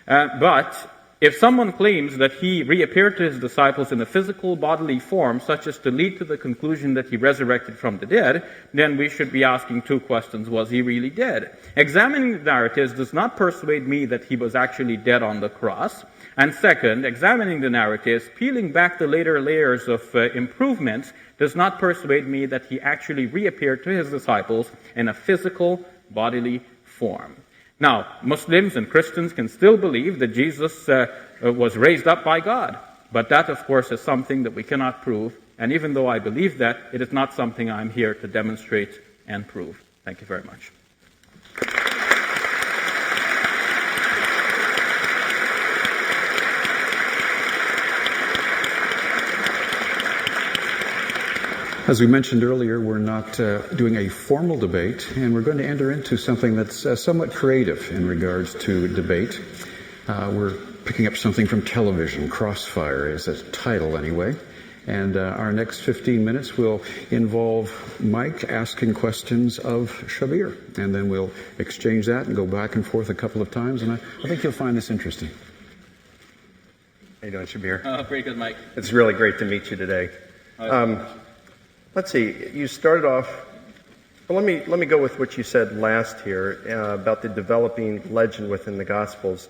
But if someone claims that he reappeared to his disciples in a physical, bodily form, such as to lead to the conclusion that he resurrected from the dead, then we should be asking 2 questions. Was he really dead? Examining the narratives does not persuade me that he was actually dead on the cross. And second, examining the narratives, peeling back the later layers of improvements, does not persuade me that he actually reappeared to his disciples in a physical, bodily form. Now, Muslims and Christians can still believe that Jesus was raised up by God. But that, of course, is something that we cannot prove. And even though I believe that, it is not something I'm here to demonstrate and prove. Thank you very much. As we mentioned earlier, we're not doing a formal debate, and we're going to enter into something that's somewhat creative in regards to debate. We're picking up something from television. Crossfire is a title anyway. And our next 15 minutes will involve Mike asking questions of Shabbir. And then we'll exchange that and go back and forth a couple of times. And I think you'll find this interesting. How you doing, Shabbir? Very good, Mike. It's really great to meet you today. Let's see. You started off. Well, let me go with what you said last here about the developing legend within the Gospels.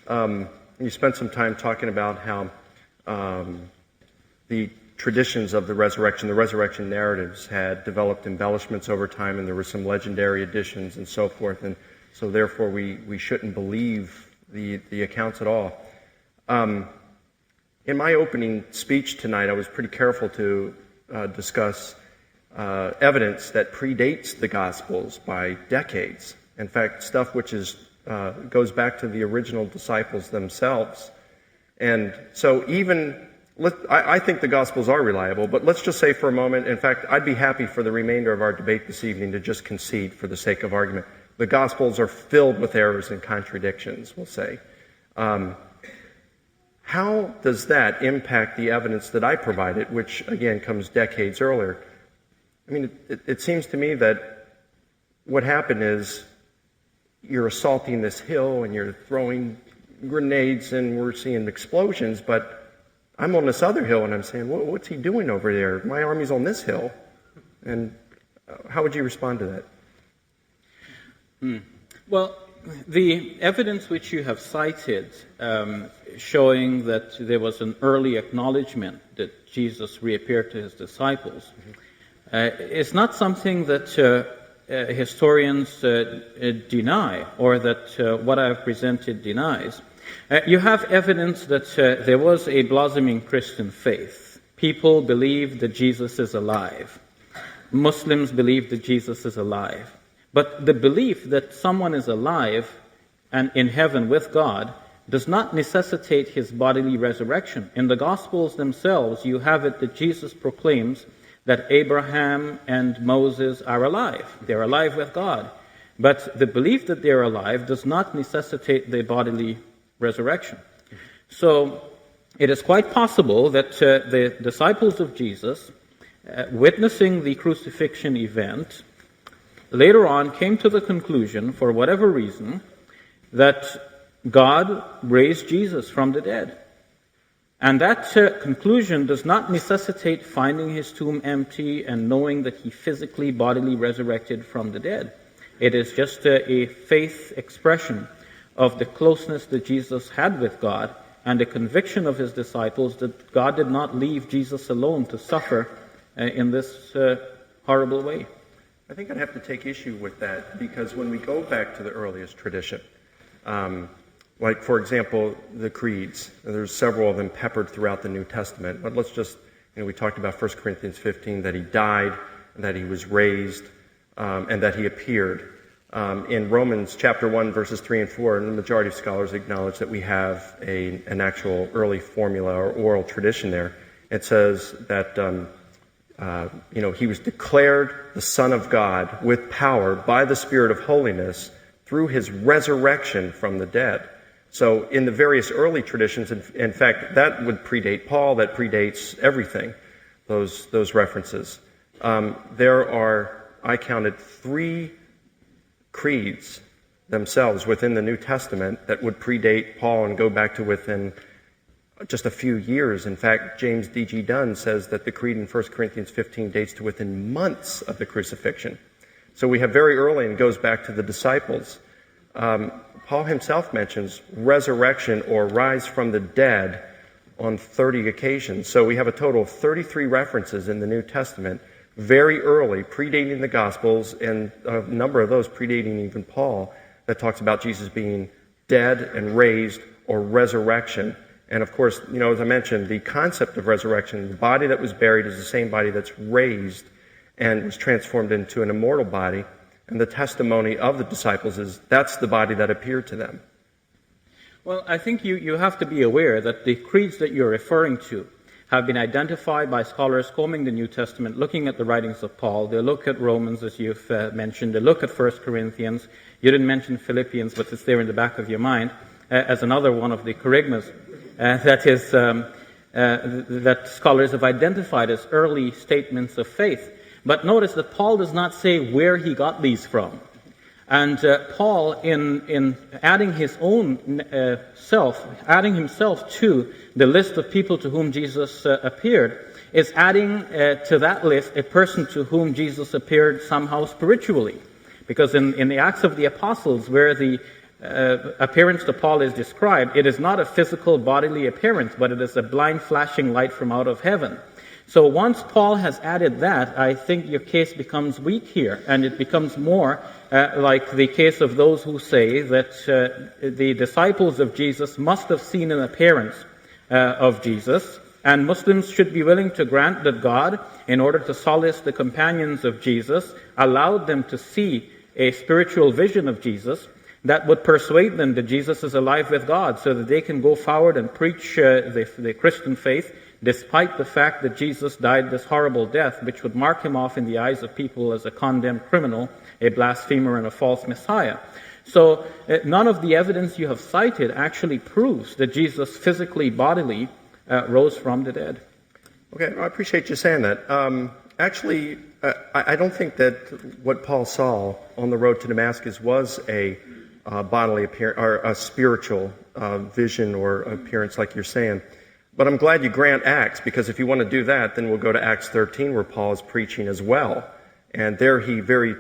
You spent some time talking about how the traditions of the resurrection narratives had developed embellishments over time, and there were some legendary additions and so forth, and so therefore we shouldn't believe the accounts at all. In my opening speech tonight, I was pretty careful to discuss evidence that predates the Gospels by decades. In fact, stuff which goes back to the original disciples themselves. And so I think the Gospels are reliable, but let's just say for a moment, in fact, I'd be happy for the remainder of our debate this evening to just concede for the sake of argument. The Gospels are filled with errors and contradictions, we'll say. How does that impact the evidence that I provided, which, again, comes decades earlier? I mean, it seems to me that what happened is you're assaulting this hill and you're throwing grenades and we're seeing explosions, but I'm on this other hill and I'm saying, what's he doing over there? My army's on this hill. And how would you respond to that? Well, the evidence which you have cited showing that there was an early acknowledgement that Jesus reappeared to his disciples is not something that historians deny or that what I have presented denies. You have evidence that there was a blossoming Christian faith. People believe that Jesus is alive. Muslims believe that Jesus is alive. But the belief that someone is alive and in heaven with God does not necessitate his bodily resurrection. In the Gospels themselves, you have it that Jesus proclaims that Abraham and Moses are alive. They're alive with God. But the belief that they're alive does not necessitate their bodily resurrection. So it is quite possible that the disciples of Jesus, witnessing the crucifixion event, later on came to the conclusion, for whatever reason, that God raised Jesus from the dead. And that conclusion does not necessitate finding his tomb empty and knowing that he physically, bodily resurrected from the dead. It is just a faith expression of the closeness that Jesus had with God and the conviction of his disciples that God did not leave Jesus alone to suffer in this horrible way. I think I'd have to take issue with that because when we go back to the earliest tradition, like, for example, the creeds, there's several of them peppered throughout the New Testament, but let's just, we talked about 1 Corinthians 15, that he died, that he was raised, and that he appeared. In Romans chapter 1, verses 3 and 4, and the majority of scholars acknowledge that we have an actual early formula or oral tradition there. It says that he was declared the Son of God with power by the Spirit of holiness through his resurrection from the dead. So in the various early traditions, in fact, that would predate Paul, that predates everything, those references. There are, I counted, 3 creeds themselves within the New Testament that would predate Paul and go back to within just a few years. In fact, James D.G. Dunn says that the creed in 1 Corinthians 15 dates to within months of the crucifixion. So we have very early and goes back to the disciples. Paul himself mentions resurrection or rise from the dead on 30 occasions. So we have a total of 33 references in the New Testament, very early, predating the Gospels, and a number of those predating even Paul, that talks about Jesus being dead and raised or resurrection. And of course, as I mentioned, the concept of resurrection, the body that was buried is the same body that's raised and was transformed into an immortal body. And the testimony of the disciples is that's the body that appeared to them. Well, I think you have to be aware that the creeds that you're referring to have been identified by scholars combing the New Testament, looking at the writings of Paul. They look at Romans, as you've mentioned. They look at 1 Corinthians. You didn't mention Philippians, but it's there in the back of your mind as another one of the kerygmas that scholars have identified as early statements of faith. But notice that Paul does not say where he got these from. And Paul, in adding his own adding himself to the list of people to whom Jesus appeared, is adding to that list a person to whom Jesus appeared somehow spiritually. Because in the Acts of the Apostles, where the appearance to Paul is described, it is not a physical bodily appearance, but it is a blind flashing light from out of heaven. So once Paul has added that, I think your case becomes weak here, and it becomes more like the case of those who say that the disciples of Jesus must have seen an appearance of Jesus. And Muslims should be willing to grant that God, in order to solace the companions of Jesus, allowed them to see a spiritual vision of Jesus that would persuade them that Jesus is alive with God, so that they can go forward and preach the Christian faith, despite the fact that Jesus died this horrible death, which would mark him off in the eyes of people as a condemned criminal, a blasphemer, and a false Messiah. So none of the evidence you have cited actually proves that Jesus physically, bodily, rose from the dead. Okay, I appreciate you saying that. Actually, I don't think that what Paul saw on the road to Damascus was a bodily appearance or a spiritual vision or appearance, like you're saying. But I'm glad you grant Acts, because if you want to do that, then we'll go to Acts 13, where Paul is preaching as well. And there he very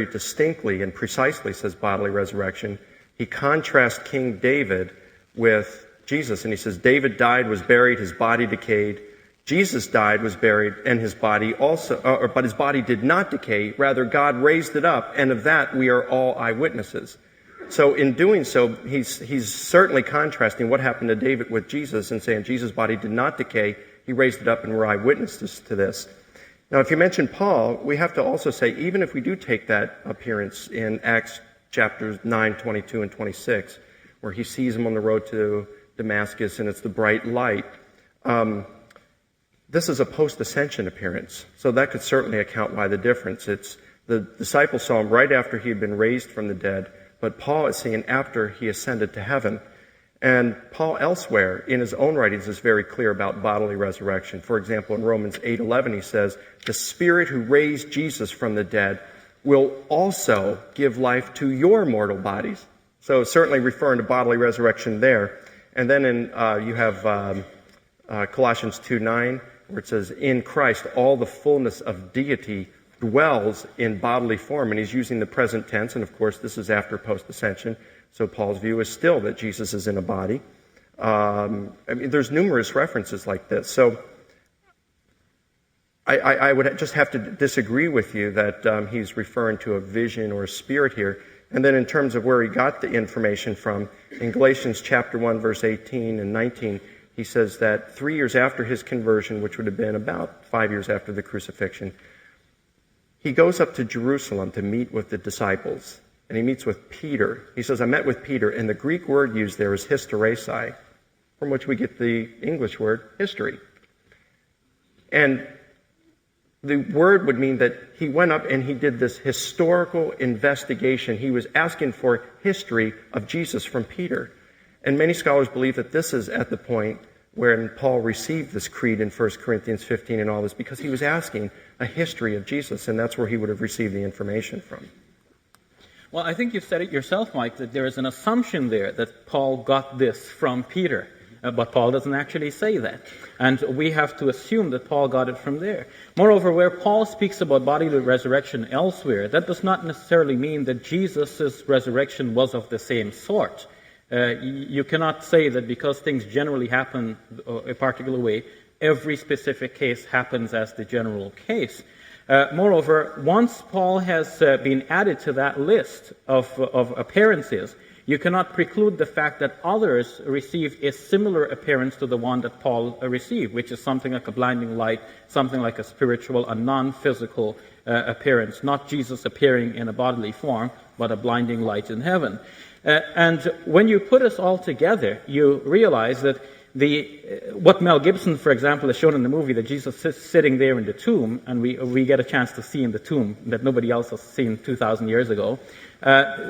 distinctly and precisely says bodily resurrection. He contrasts King David with Jesus, and he says, David died, was buried, his body decayed. Jesus died, was buried, and his body also, but his body did not decay. Rather, God raised it up, and of that we are all eyewitnesses. So in doing so, he's certainly contrasting what happened to David with Jesus and saying Jesus' body did not decay. He raised it up, and we're eyewitnesses to this. Now, if you mention Paul, we have to also say, even if we do take that appearance in Acts chapters 9, 22, and 26, where he sees him on the road to Damascus, and it's the bright light, this is a post-ascension appearance, so that could certainly account why the difference. It's the disciples saw him right after he had been raised from the dead, but Paul is seen after he ascended to heaven. And Paul elsewhere in his own writings is very clear about bodily resurrection. For example, in Romans 8:11 he says, the Spirit who raised Jesus from the dead will also give life to your mortal bodies. So certainly referring to bodily resurrection there. And then you have Colossians 2:9, where it says, in Christ all the fullness of deity dwells in bodily form. And he's using the present tense, and of course this is after post-ascension. So Paul's view is still that Jesus is in a body. There's numerous references like this. So I would just have to disagree with you that he's referring to a vision or a spirit here. And then in terms of where he got the information from, in Galatians chapter 1, verse 18 and 19, he says that 3 years after his conversion, which would have been about 5 years after the crucifixion, he goes up to Jerusalem to meet with the disciples. And he meets with Peter. He says, I met with Peter, and the Greek word used there is hysteresis, from which we get the English word history. And the word would mean that he went up and he did this historical investigation. He was asking for history of Jesus from Peter. And many scholars believe that this is at the point when Paul received this creed in 1 Corinthians 15 and all this, because he was asking a history of Jesus, and that's where he would have received the information from. Well, I think you've said it yourself, Mike, that there is an assumption there that Paul got this from Peter. But Paul doesn't actually say that. And we have to assume that Paul got it from there. Moreover, where Paul speaks about bodily resurrection elsewhere, that does not necessarily mean that Jesus' resurrection was of the same sort. You cannot say that because things generally happen a particular way, every specific case happens as the general case. Moreover, once Paul has been added to that list of appearances, you cannot preclude the fact that others received a similar appearance to the one that Paul received, which is something like a blinding light, something like a spiritual, a non-physical appearance, not Jesus appearing in a bodily form, but a blinding light in heaven. And when you put us all together, you realize that what Mel Gibson, for example, has shown in the movie, that Jesus is sitting there in the tomb, and we get a chance to see in the tomb that nobody else has seen 2,000 years ago.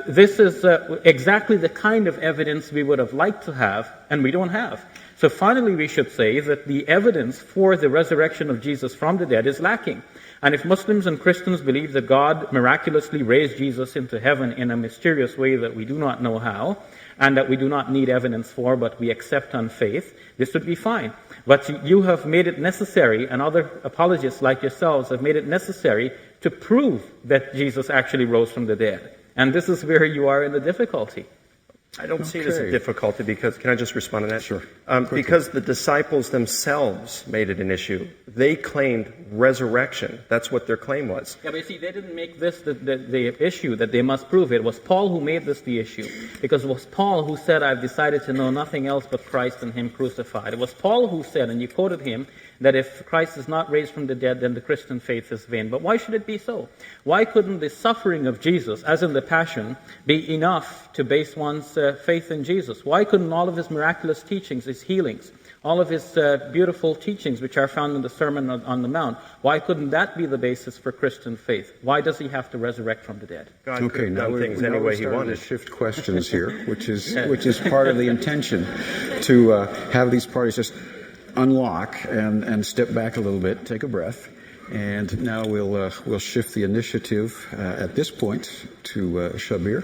This is exactly the kind of evidence we would have liked to have, and we don't have. So finally, we should say that the evidence for the resurrection of Jesus from the dead is lacking. And if Muslims and Christians believe that God miraculously raised Jesus into heaven in a mysterious way that we do not know how, and that we do not need evidence for, but we accept on faith, this would be fine. But you have made it necessary, and other apologists like yourselves have made it necessary to prove that Jesus actually rose from the dead. And this is where you are in the difficulty. I don't see it as a difficulty because, can I just respond to that? Sure. Because the disciples themselves made it an issue. They claimed resurrection. That's what their claim was. Yeah, but you see, they didn't make this the issue that they must prove. It was Paul who made this the issue. Because it was Paul who said, I've decided to know nothing else but Christ and Him crucified. It was Paul who said, and you quoted him, that if Christ is not raised from the dead, then the Christian faith is vain. But why should it be so? Why couldn't the suffering of Jesus, as in the Passion, be enough to base one's faith in Jesus? Why couldn't all of His miraculous teachings, His healings, all of His beautiful teachings which are found in the Sermon on the Mount, why couldn't that be the basis for Christian faith? Why does He have to resurrect from the dead? God could have done things any way He wanted. To shift questions here, which is part of the intention to have these parties just unlock and step back a little bit, take a breath, and now we'll shift the initiative at this point to Shabbir.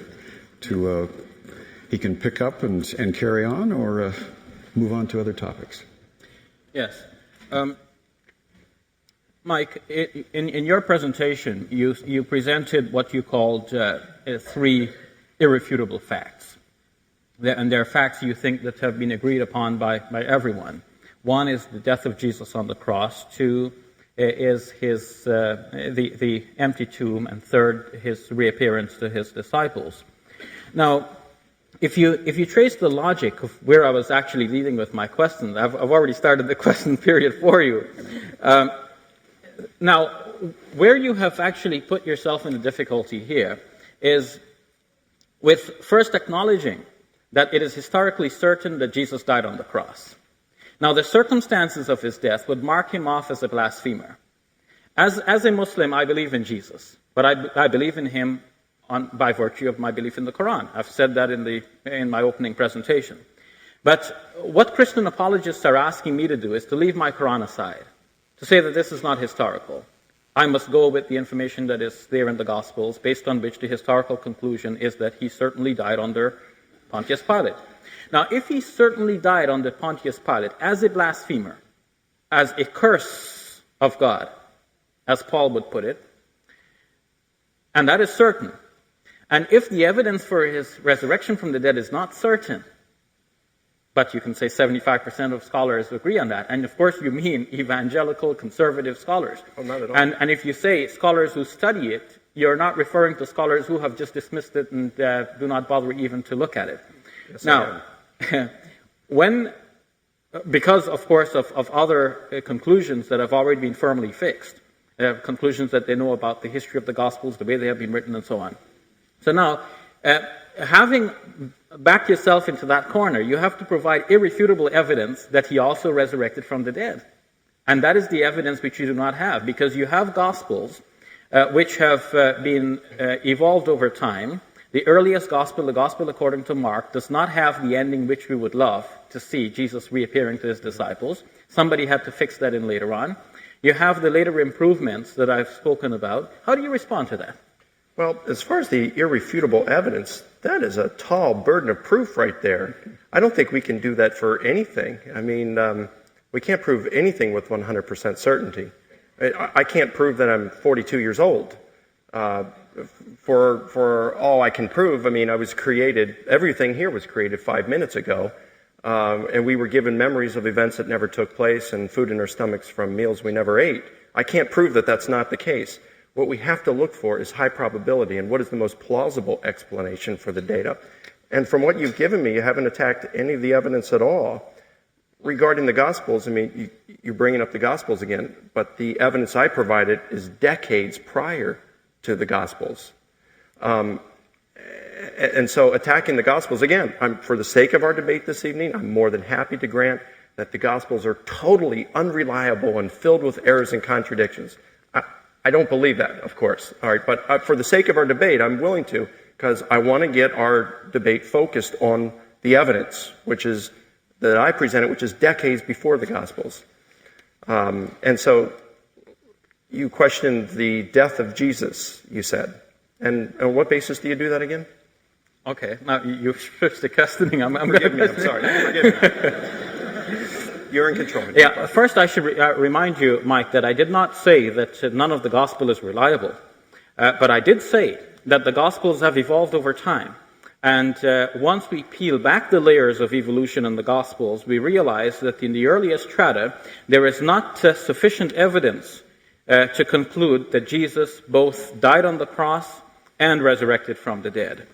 He can pick up and carry on, or move on to other topics. Yes, Mike. In your presentation, you presented what you called 3 irrefutable facts, and they're facts you think that have been agreed upon by everyone. 1 is the death of Jesus on the cross. 2 is his the empty tomb, and 3rd, his reappearance to his disciples. Now, if you trace the logic of where I was actually leading with my questions, I've already started the question period for you. Now, where you have actually put yourself in a difficulty here is with first acknowledging that it is historically certain that Jesus died on the cross. Now, the circumstances of his death would mark him off as a blasphemer. As a Muslim, I believe in Jesus, but I believe in him by virtue of my belief in the Quran. I've said that in my opening presentation. But what Christian apologists are asking me to do is to leave my Quran aside, to say that this is not historical. I must go with the information that is there in the Gospels, based on which the historical conclusion is that he certainly died under Pontius Pilate. Now, if he certainly died under Pontius Pilate as a blasphemer, as a curse of God, as Paul would put it, and that is certain, and if the evidence for his resurrection from the dead is not certain, but you can say 75% of scholars agree on that, and of course you mean evangelical, conservative scholars. Oh, not at all. And if you say scholars who study it, you're not referring to scholars who have just dismissed it and do not bother even to look at it. Yes, now, because, of course, of other conclusions that have already been firmly fixed, conclusions that they know about the history of the Gospels, the way they have been written, and so on. So now, having backed yourself into that corner, you have to provide irrefutable evidence that he also resurrected from the dead. And that is the evidence which you do not have, because you have Gospels which have been evolved over time. The earliest Gospel, the Gospel according to Mark, does not have the ending which we would love to see, Jesus reappearing to his disciples. Somebody had to fix that in later on. You have the later improvements that I've spoken about. How do you respond to that? Well, as far as the irrefutable evidence, that is a tall burden of proof right there. I don't think we can do that for anything. I mean, we can't prove anything with 100% certainty. I can't prove that I'm 42 years old. For all I can prove, I mean, I was created, everything here was created 5 minutes ago, and we were given memories of events that never took place and food in our stomachs from meals we never ate. I can't prove that that's not the case. What we have to look for is high probability and what is the most plausible explanation for the data. And from what you've given me, you haven't attacked any of the evidence at all. Regarding the Gospels, I mean, you're bringing up the Gospels again, but the evidence I provided is decades prior to the Gospels. And so attacking the Gospels, again, for the sake of our debate this evening, I'm more than happy to grant that the Gospels are totally unreliable and filled with errors and contradictions. I don't believe that, of course. All right, but for the sake of our debate, I'm willing to, because I want to get our debate focused on the evidence, which is that I presented, which is decades before the Gospels. And so you questioned the death of Jesus, you said. And on what basis do you do that again? Okay, now you've switched the questioning. Forgive me, I'm sorry. Forgive me. You're in control. Yeah, first I should remind you, Mike, that I did not say that none of the Gospel is reliable. But I did say that the Gospels have evolved over time. And once we peel back the layers of evolution in the Gospels, we realize that in the earliest strata, there is not sufficient evidence to conclude that Jesus both died on the cross and resurrected from the dead,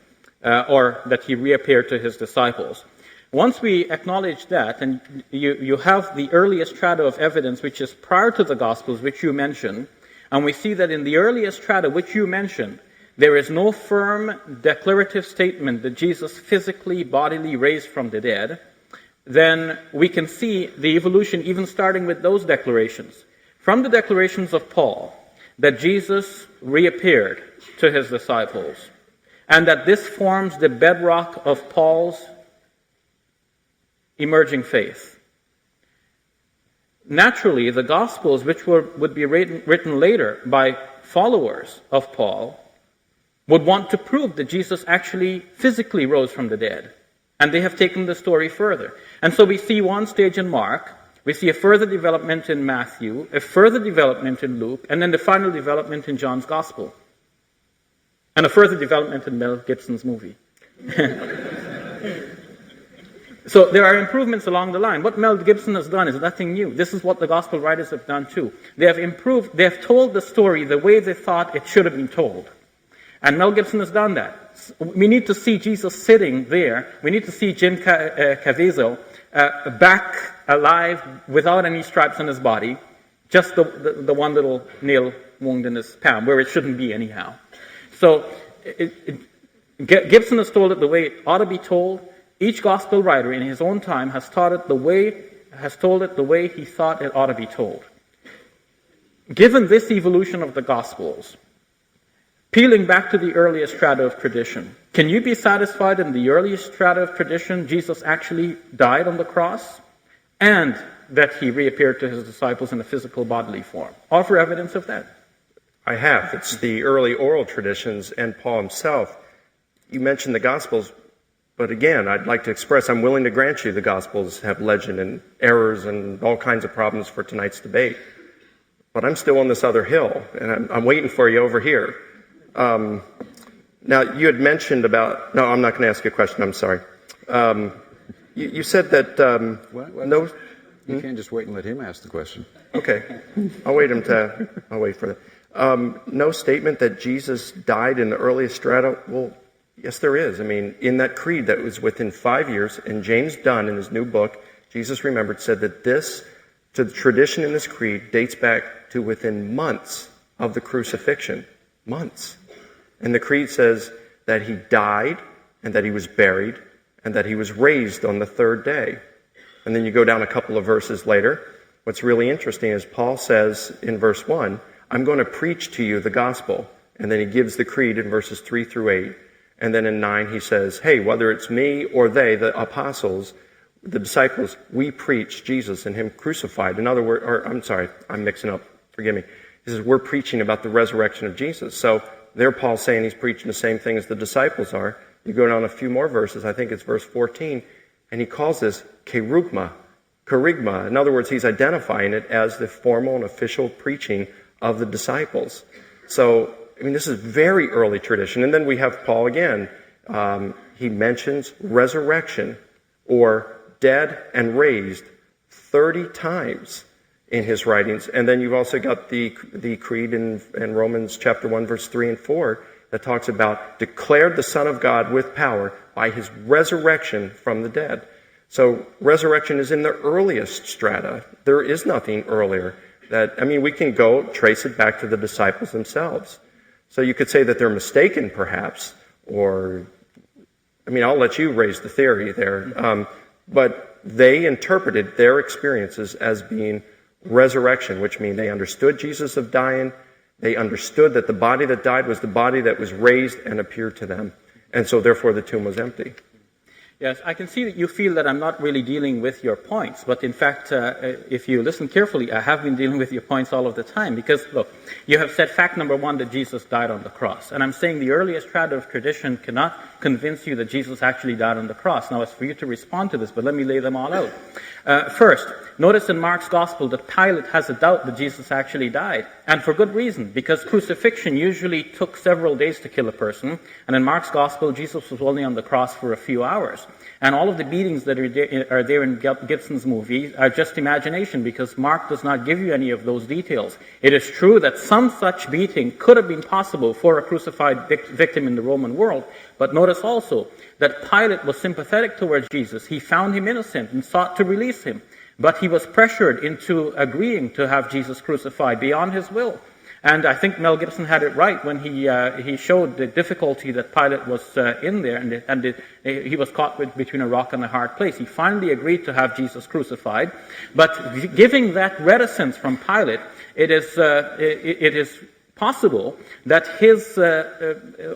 or that he reappeared to his disciples. Once we acknowledge that, and you have the earliest strata of evidence, which is prior to the Gospels, which you mentioned, and we see that in the earliest strata, which you mentioned, there is no firm declarative statement that Jesus physically, bodily raised from the dead, then we can see the evolution even starting with those declarations. From the declarations of Paul, that Jesus reappeared to his disciples, and that this forms the bedrock of Paul's emerging faith. Naturally, the Gospels, which would be written later by followers of Paul, would want to prove that Jesus actually physically rose from the dead. And they have taken the story further. And so we see one stage in Mark, we see a further development in Matthew, a further development in Luke, and then the final development in John's Gospel. And a further development in Mel Gibson's movie. So there are improvements along the line. What Mel Gibson has done is nothing new. This is what the Gospel writers have done too. They have told the story the way they thought it should have been told. And Mel Gibson has done that. We need to see Jesus sitting there. We need to see Jim Caviezel back alive without any stripes on his body, just the one little nail wound in his palm, where it shouldn't be anyhow. So Gibson has told it the way it ought to be told. Each gospel writer in his own time has told it the way he thought it ought to be told. Given this evolution of the Gospels, peeling back to the earliest strata of tradition, can you be satisfied in the earliest strata of tradition Jesus actually died on the cross and that he reappeared to his disciples in a physical bodily form? Offer evidence of that. I have. It's the early oral traditions and Paul himself. You mentioned the Gospels, but again, I'd like to express I'm willing to grant you the Gospels have legend and errors and all kinds of problems for tonight's debate. But I'm still on this other hill, and I'm waiting for you over here. Now, you had mentioned about... No, I'm not going to ask you a question. I'm sorry. You said that... no... You can't just wait and let him ask the question. Okay. I'll wait for that. No statement that Jesus died in the earliest strata. Well, yes, there is. I mean, in that creed that was within 5 years, and James Dunn, in his new book, Jesus Remembered, said that the tradition in this creed dates back to within months of the crucifixion. Months. And the creed says that he died, and that he was buried, and that he was raised on the third day. And then you go down a couple of verses later. What's really interesting is Paul says in verse 1, I'm going to preach to you the gospel. And then he gives the creed in verses 3 through 8. And then in 9 he says, hey, whether it's me or they, the apostles, the disciples, we preach Jesus and him crucified. In other words, I'm mixing up. Forgive me. He says, we're preaching about the resurrection of Jesus. So there Paul's saying he's preaching the same thing as the disciples are. You go down a few more verses, I think it's verse 14, and he calls this kerygma. In other words, he's identifying it as the formal and official preaching of the disciples. So, I mean, this is very early tradition. And then we have Paul again. He mentions resurrection or dead and raised 30 times in his writings. And then you've also got the creed in Romans chapter 1, verse 3 and 4 that talks about declared the Son of God with power by his resurrection from the dead. So resurrection is in the earliest strata. There is nothing earlier. We can go trace it back to the disciples themselves. So you could say that they're mistaken, perhaps, or, I'll let you raise the theory there. But they interpreted their experiences as being resurrection, which means they understood Jesus of dying. They understood that the body that died was the body that was raised and appeared to them. And so therefore the tomb was empty. Yes, I can see that you feel that I'm not really dealing with your points, but in fact, if you listen carefully, I have been dealing with your points all of the time, because, look, you have said fact number one, that Jesus died on the cross, and I'm saying the earliest tradition cannot convince you that Jesus actually died on the cross. Now, it's for you to respond to this, but let me lay them all out. First, notice in Mark's Gospel that Pilate has a doubt that Jesus actually died, and for good reason, because crucifixion usually took several days to kill a person, and in Mark's Gospel, Jesus was only on the cross for a few hours. And all of the beatings that are there in Gibson's movie are just imagination, because Mark does not give you any of those details. It is true that some such beating could have been possible for a crucified victim in the Roman world, but notice also that Pilate was sympathetic towards Jesus. He found him innocent and sought to release him, but he was pressured into agreeing to have Jesus crucified beyond his will. And I think Mel Gibson had it right when he showed the difficulty that Pilate was in there, and he was caught between a rock and a hard place. He finally agreed to have Jesus crucified, but giving that reticence from Pilate, it is possible that his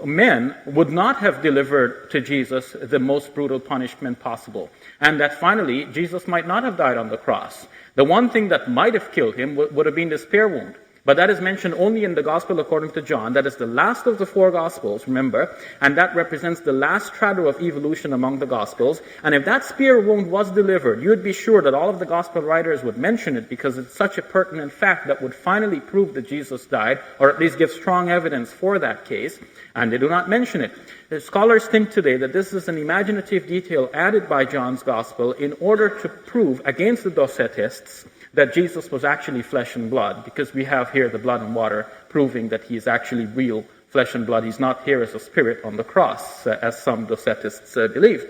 men would not have delivered to Jesus the most brutal punishment possible, and that finally Jesus might not have died on the cross. The one thing that might have killed him would have been the spear wound. But that is mentioned only in the Gospel according to John. That is the last of the four Gospels, remember, and that represents the last strata of evolution among the Gospels. And if that spear wound was delivered, you would be sure that all of the Gospel writers would mention it, because it's such a pertinent fact that would finally prove that Jesus died, or at least give strong evidence for that case, and they do not mention it. The scholars think today that this is an imaginative detail added by John's Gospel in order to prove against the Docetists that Jesus was actually flesh and blood, because we have here the blood and water proving that he is actually real flesh and blood. He's not here as a spirit on the cross, as some Docetists believe.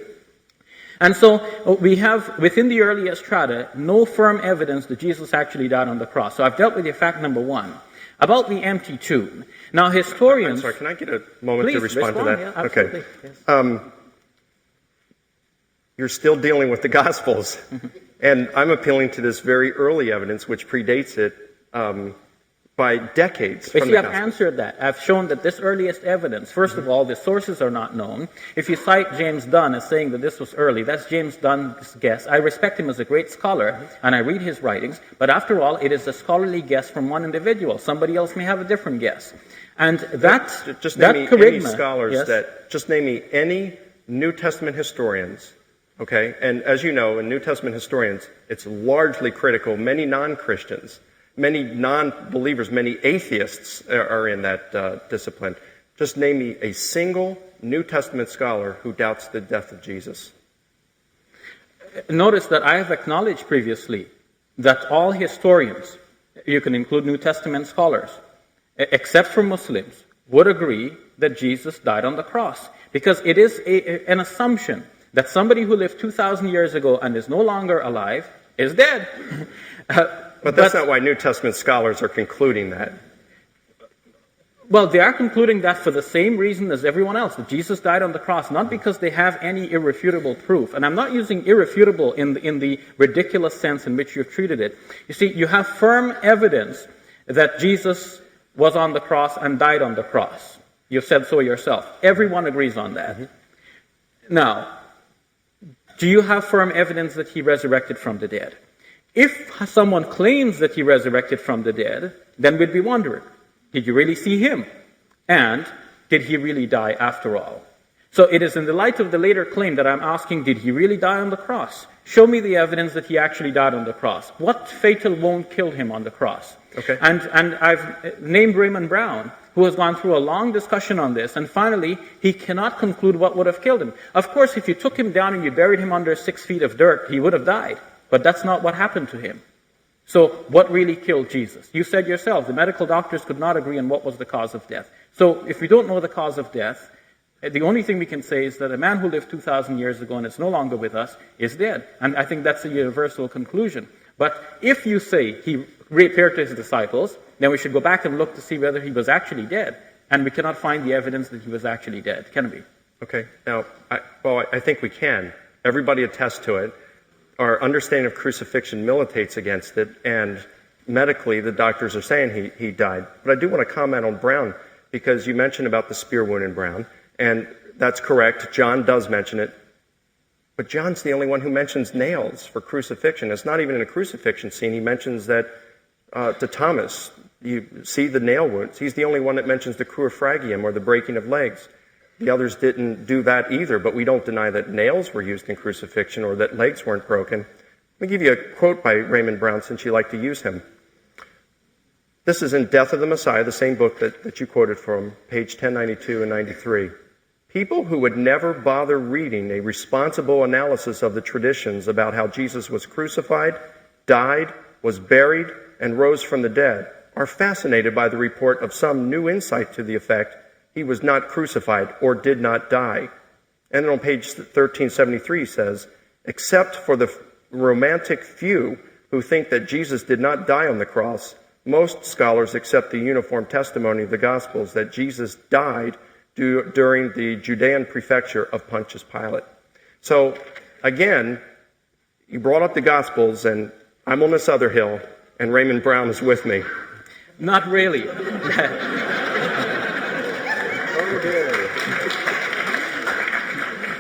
And so we have, within the earliest strata, no firm evidence that Jesus actually died on the cross. So I've dealt with your fact number one. About the empty tomb. Now, historians... I'm sorry, can I get a moment to respond to that? Yeah, absolutely. Okay. Yes. You're still dealing with the Gospels. And I'm appealing to this very early evidence, which predates it by decades. But you have answered that. I've shown that this earliest evidence, first of all, the sources are not known. If you cite James Dunn as saying that this was early, that's James Dunn's guess. I respect him as a great scholar, and I read his writings, but after all, it is a scholarly guess from one individual. Somebody else may have a different guess. And that, just that name me charisma, any scholars yes? that, just name me any New Testament historians. Okay, and as you know, in New Testament historians, it's largely critical. Many non-Christians, many non-believers, many atheists are in that discipline. Just name me a single New Testament scholar who doubts the death of Jesus. Notice that I have acknowledged previously that all historians, you can include New Testament scholars, except for Muslims, would agree that Jesus died on the cross. Because it is an assumption that somebody who lived 2,000 years ago and is no longer alive is dead. But that's not why New Testament scholars are concluding that. Well, they are concluding that for the same reason as everyone else, that Jesus died on the cross, not because they have any irrefutable proof. And I'm not using irrefutable in the ridiculous sense in which you've treated it. You see, you have firm evidence that Jesus was on the cross and died on the cross. You've said so yourself. Everyone agrees on that. Now, do you have firm evidence that he resurrected from the dead? If someone claims that he resurrected from the dead, then we'd be wondering, did you really see him? And did he really die after all? So it is in the light of the later claim that I'm asking, did he really die on the cross? Show me the evidence that he actually died on the cross. What fatal wound killed him on the cross? Okay. And I've named Raymond Brown, who has gone through a long discussion on this, and finally, he cannot conclude what would have killed him. Of course, if you took him down and you buried him under 6 feet of dirt, he would have died. But that's not what happened to him. So what really killed Jesus? You said yourself, the medical doctors could not agree on what was the cause of death. So if we don't know the cause of death, the only thing we can say is that a man who lived 2,000 years ago and is no longer with us is dead. And I think that's a universal conclusion. But if you say he reappeared to his disciples, then we should go back and look to see whether he was actually dead. And we cannot find the evidence that he was actually dead, can we? Okay. Now, I think we can. Everybody attests to it. Our understanding of crucifixion militates against it, and medically the doctors are saying he died. But I do want to comment on Brown, because you mentioned about the spear wound in Brown, and that's correct. John does mention it. But John's the only one who mentions nails for crucifixion. It's not even in a crucifixion scene. He mentions that to Thomas, you see the nail wounds. He's the only one that mentions the crucifragium, or the breaking of legs. The others didn't do that either, but we don't deny that nails were used in crucifixion or that legs weren't broken. Let me give you a quote by Raymond Brown, since you like to use him. This is in Death of the Messiah, the same book that you quoted from, page 1092 and 93. People who would never bother reading a responsible analysis of the traditions about how Jesus was crucified, died, was buried, and rose from the dead are fascinated by the report of some new insight to the effect he was not crucified or did not die. And then on page 1373 says, except for the romantic few who think that Jesus did not die on the cross, most scholars accept the uniform testimony of the Gospels that Jesus died during the Judean prefecture of Pontius Pilate. So, again, you brought up the Gospels, and I'm on this other hill, and Raymond Brown is with me. Not really.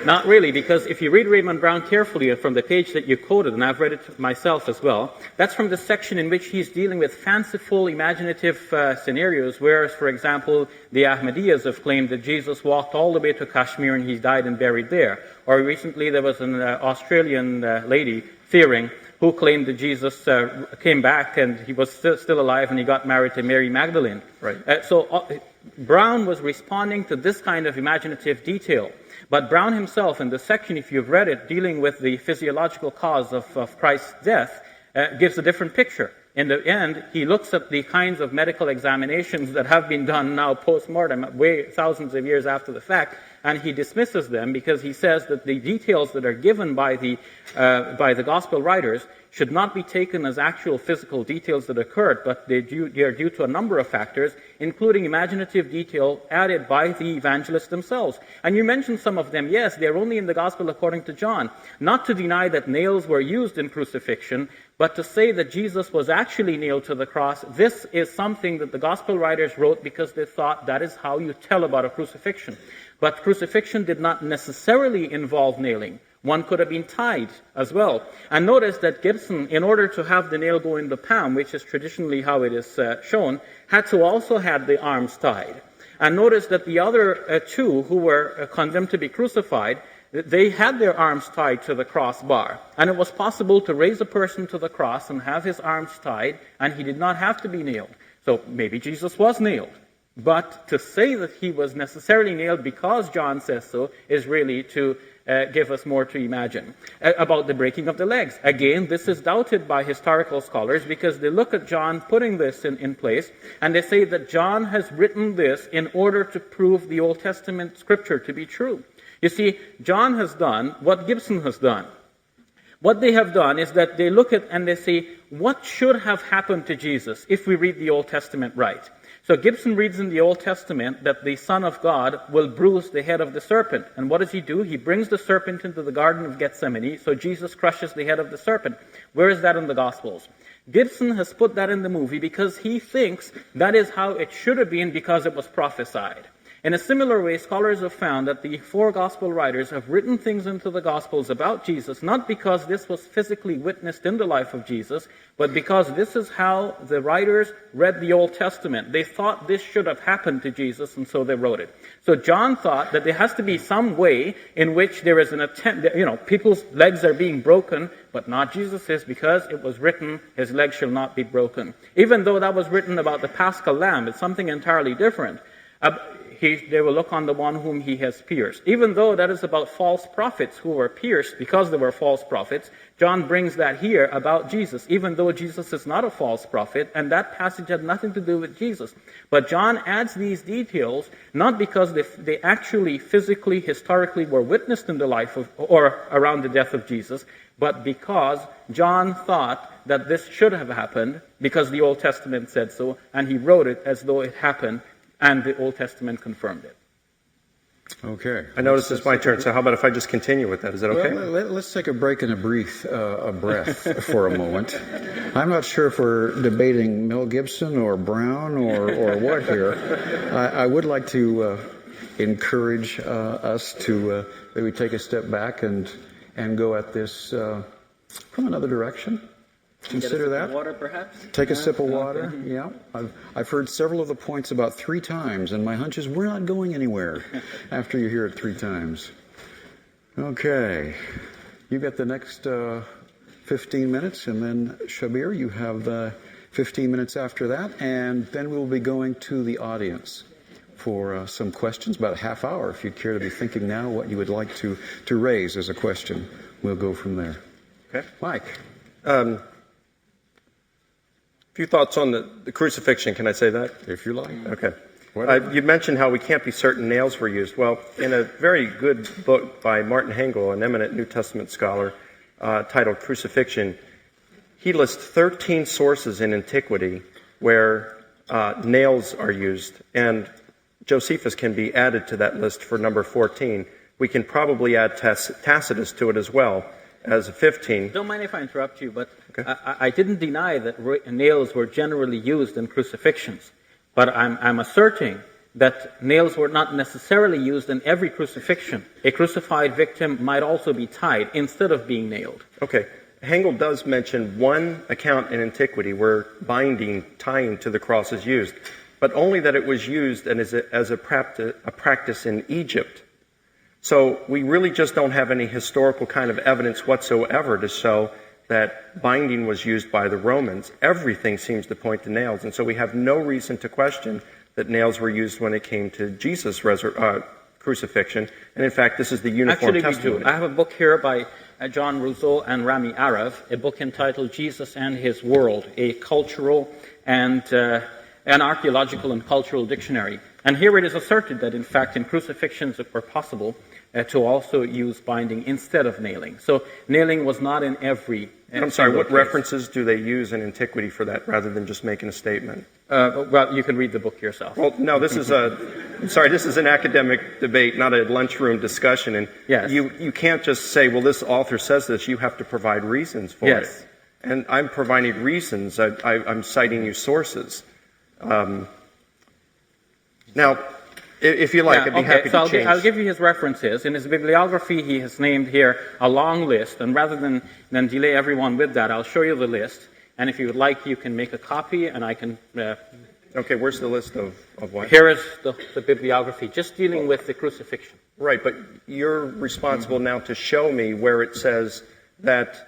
Not really, because if you read Raymond Brown carefully from the page that you quoted, and I've read it myself as well, that's from the section in which he's dealing with fanciful, imaginative scenarios, whereas, for example, the Ahmadiyyas have claimed that Jesus walked all the way to Kashmir and he died and buried there. Or recently there was an Australian lady, Fearing, who claimed that Jesus came back and he was still alive and he got married to Mary Magdalene. Right. Brown was responding to this kind of imaginative detail. But Brown himself, in the section, if you've read it, dealing with the physiological cause of Christ's death, gives a different picture. In the end, he looks at the kinds of medical examinations that have been done now post-mortem, way thousands of years after the fact, and he dismisses them because he says that the details that are given by the gospel writers should not be taken as actual physical details that occurred, but they are due to a number of factors, including imaginative detail added by the evangelists themselves. And you mentioned some of them. Yes, they're only in the gospel according to John. Not to deny that nails were used in crucifixion, but to say that Jesus was actually nailed to the cross, this is something that the gospel writers wrote because they thought that is how you tell about a crucifixion. But crucifixion did not necessarily involve nailing. One could have been tied as well. And notice that Gibson, in order to have the nail go in the palm, which is traditionally how it is shown, had to also have the arms tied. And notice that the other two who were condemned to be crucified, they had their arms tied to the crossbar. And it was possible to raise a person to the cross and have his arms tied, and he did not have to be nailed. So maybe Jesus was nailed. But to say that he was necessarily nailed because John says so is really to give us more to imagine. About the breaking of the legs. Again, this is doubted by historical scholars because they look at John putting this in place and they say that John has written this in order to prove the Old Testament scripture to be true. You see, John has done what Gibson has done. What they have done is that they look at and they say, what should have happened to Jesus if we read the Old Testament right? So Gibson reads in the Old Testament that the Son of God will bruise the head of the serpent. And what does he do? He brings the serpent into the Garden of Gethsemane, so Jesus crushes the head of the serpent. Where is that in the Gospels? Gibson has put that in the movie because he thinks that is how it should have been because it was prophesied. In a similar way, scholars have found that the four gospel writers have written things into the Gospels about Jesus, not because this was physically witnessed in the life of Jesus, but because this is how the writers read the Old Testament. They thought this should have happened to Jesus, and so they wrote it. So John thought that there has to be some way in which there is an attempt, people's legs are being broken, but not Jesus's, because it was written, his legs shall not be broken. Even though that was written about the Paschal Lamb, it's something entirely different. They will look on the one whom he has pierced. Even though that is about false prophets who were pierced because they were false prophets, John brings that here about Jesus, even though Jesus is not a false prophet, and that passage had nothing to do with Jesus. But John adds these details, not because they actually physically, historically were witnessed in the life of, or around the death of Jesus, but because John thought that this should have happened, because the Old Testament said so, and he wrote it as though it happened, and the Old Testament confirmed it. Okay. I notice it's my turn, so how about if I just continue with that? Is that okay? Well, let's take a break and a breath for a moment. I'm not sure if we're debating Mel Gibson or Brown or what here. I would like to encourage us to maybe take a step back and and go at this from another direction. Consider that. Water, perhaps? Take a sip of water. Yeah. I've heard several of the points about 3 times, and my hunch is we're not going anywhere after you hear it 3 times. Okay. You got the next 15 minutes, and then Shabbir, you have 15 minutes after that, and then we'll be going to the audience for some questions, about a half hour. If you'd care to be thinking now what you would like to raise as a question, we'll go from there. Okay. Mike. A few thoughts on the crucifixion. Can I say that? If you like. Okay. You mentioned how we can't be certain nails were used. Well, in a very good book by Martin Hengel, an eminent New Testament scholar, titled Crucifixion, he lists 13 sources in antiquity where nails are used, and Josephus can be added to that list for number 14. We can probably add Tacitus to it as well as 15. Don't mind if I interrupt you, but Okay. I didn't deny that nails were generally used in crucifixions, but I'm asserting that nails were not necessarily used in every crucifixion. A crucified victim might also be tied instead of being nailed. Okay. Hengel does mention one account in antiquity where binding, tying to the cross is used, but only that it was used as a practice in Egypt. So we really just don't have any historical kind of evidence whatsoever to show that binding was used by the Romans. Everything seems to point to nails, and so we have no reason to question that nails were used when it came to Jesus' crucifixion. And in fact, this is the uniform testimony. Actually, we do. I have a book here by John Rousseau and Rami Arav, a book entitled Jesus and His World, a cultural and an archaeological and cultural dictionary. And here it is asserted that, in fact, in crucifixions it were possible to also use binding instead of nailing. So nailing was not in every I'm sorry, what case. references do they use in antiquity for that rather than just making a statement? Well, you can read the book yourself. Well, no, this is this is an academic debate, not a lunchroom discussion. And Yes. you can't just say, well, this author says this. You have to provide reasons for Yes. it. And I'm providing reasons. I'm citing you sources. Now, if you like, I'd be happy to change. I'll give you his references. In his bibliography, he has named here a long list. And rather than delay everyone with that, I'll show you the list. And if you would like, you can make a copy, and I can... Okay, where's the list of what? Here is the bibliography, just dealing with the crucifixion. Right, but you're responsible now to show me where it says that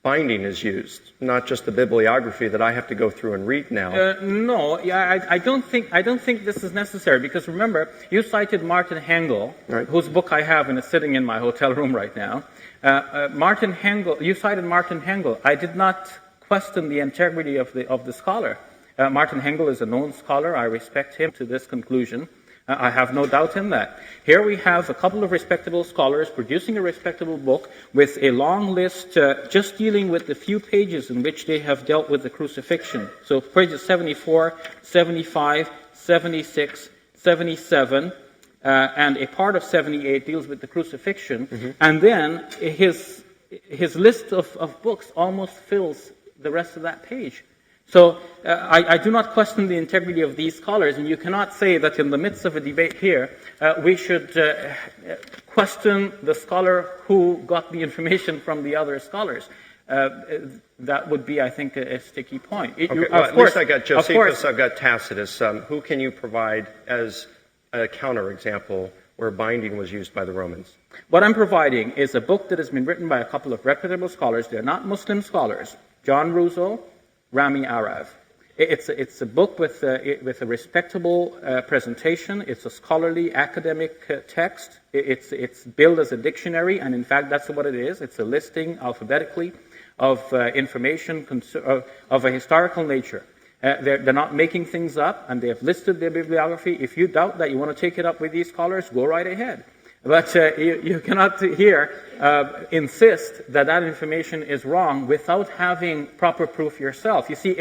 binding is used, not just the bibliography that I have to go through and read now. No, I don't think this is necessary, because remember, you cited Martin Hengel, Right. whose book I have and is sitting in my hotel room right now. You cited Martin Hengel. I did not question the integrity of the scholar. Martin Hengel is a known scholar. I respect him to this conclusion. I have no doubt in that. Here we have a couple of respectable scholars producing a respectable book with a long list just dealing with the few pages in which they have dealt with the crucifixion. So pages 74, 75, 76, 77, and a part of 78 deals with the crucifixion. Mm-hmm. And then his list of books almost fills the rest of that page. So I do not question the integrity of these scholars, and you cannot say that in the midst of a debate here, we should question the scholar who got the information from the other scholars. That would be, I think, a sticky point. At least I got Josephus, I've got Tacitus. Who can you provide as a counterexample where binding was used by the Romans? What I'm providing is a book that has been written by a couple of reputable scholars. They're not Muslim scholars. John Rousseau, Rami Arav. It's a book with a respectable presentation. It's a scholarly academic text. It's billed as a dictionary, and in fact, that's what it is. It's a listing alphabetically of information of a historical nature. They're not making things up, and they have listed their bibliography. If you doubt that you want to take it up with these scholars, go right ahead. But you cannot here insist that information is wrong without having proper proof yourself. You see,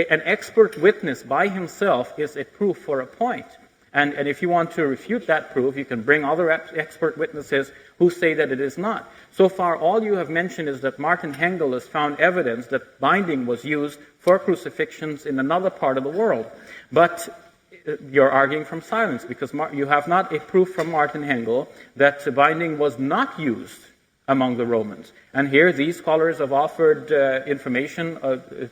an expert witness by himself is a proof for a point. And if you want to refute that proof, you can bring other expert witnesses who say that it is not. So far, all you have mentioned is that Martin Hengel has found evidence that binding was used for crucifixions in another part of the world. But you're arguing from silence, because you have not a proof from Martin Hengel that binding was not used among the Romans. And here these scholars have offered information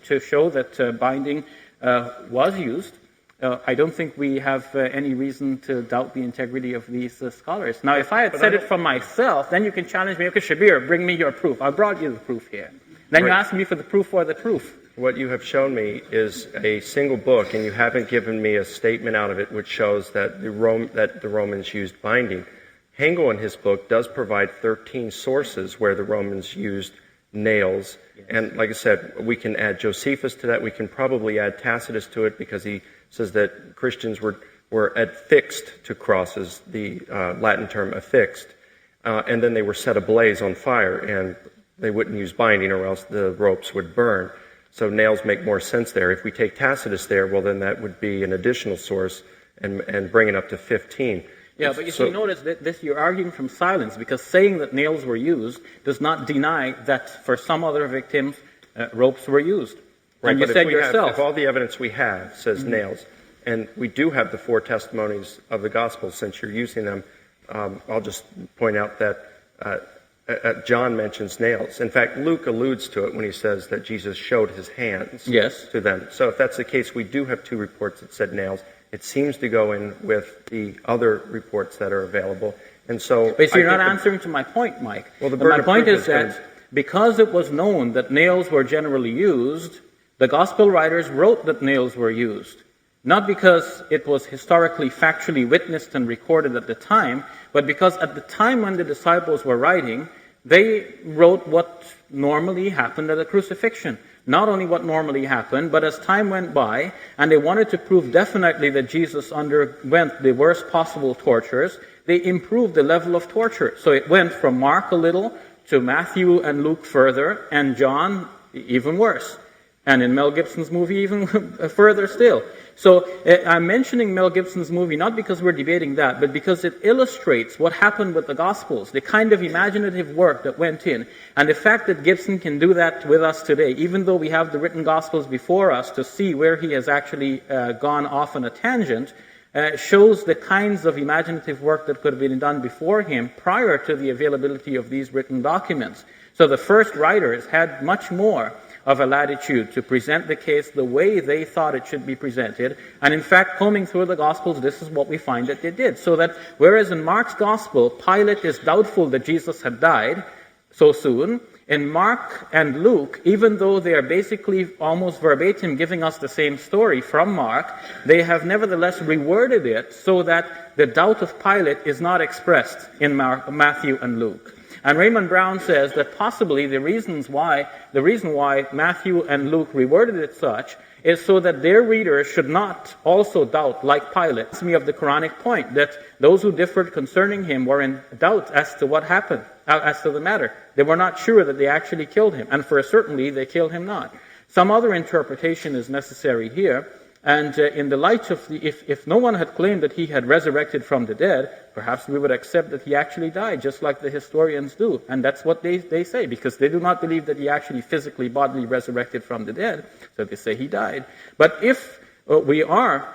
to show that binding was used. I don't think we have any reason to doubt the integrity of these scholars. Now, if I had said it from myself, then you can challenge me, okay, Shabbir, bring me your proof. I brought you the proof here. Then you ask me for the proof for the proof. What you have shown me is a single book, and you haven't given me a statement out of it which shows that the Romans used binding. Hengel in his book does provide 13 sources where the Romans used nails. And like I said, we can add Josephus to that. We can probably add Tacitus to it because he says that Christians were affixed to crosses, the Latin term affixed. And then they were set ablaze on fire, and they wouldn't use binding or else the ropes would burn. So nails make more sense there. If we take Tacitus there, well, then that would be an additional source and bring it up to 15. Yeah, but you notice that this you're arguing from silence, because saying that nails were used does not deny that for some other victims, ropes were used. Right, and you said yourself. If all the evidence we have says nails, and we do have the 4 testimonies of the Gospels, since you're using them, I'll just point out that John mentions nails. In fact, Luke alludes to it when he says that Jesus showed his hands to them. So if that's the case, we do have 2 reports that said nails. It seems to go in with the other reports that are available. And so, but you're not answering to my point, Mike. Well, my point is that because it was known that nails were generally used, the Gospel writers wrote that nails were used. Not because it was historically, factually witnessed and recorded at the time, but because at the time when the disciples were writing, they wrote what normally happened at a crucifixion. Not only what normally happened, but as time went by, and they wanted to prove definitely that Jesus underwent the worst possible tortures, they improved the level of torture. So it went from Mark a little, to Matthew and Luke further, and John even worse. And in Mel Gibson's movie, even further still. So I'm mentioning Mel Gibson's movie not because we're debating that, but because it illustrates what happened with the Gospels, the kind of imaginative work that went in. And the fact that Gibson can do that with us today, even though we have the written Gospels before us to see where he has actually gone off on a tangent, shows the kinds of imaginative work that could have been done before him prior to the availability of these written documents. So the first writers had much more of a latitude to present the case the way they thought it should be presented. And in fact, combing through the Gospels, this is what we find that they did. So that whereas in Mark's Gospel, Pilate is doubtful that Jesus had died so soon, in Mark and Luke, even though they are basically almost verbatim giving us the same story from Mark, they have nevertheless reworded it so that the doubt of Pilate is not expressed in Matthew and Luke. And Raymond Brown says that possibly the reason why Matthew and Luke reworded it such is so that their readers should not also doubt, like Pilate. It's me of the Quranic point, that those who differed concerning him were in doubt as to what happened, as to the matter. They were not sure that they actually killed him, and for a certainty they killed him not. Some other interpretation is necessary here. And in the light of if no one had claimed that he had resurrected from the dead, perhaps we would accept that he actually died, just like the historians do. And that's what they say, because they do not believe that he actually physically, bodily resurrected from the dead. So they say he died. But if we are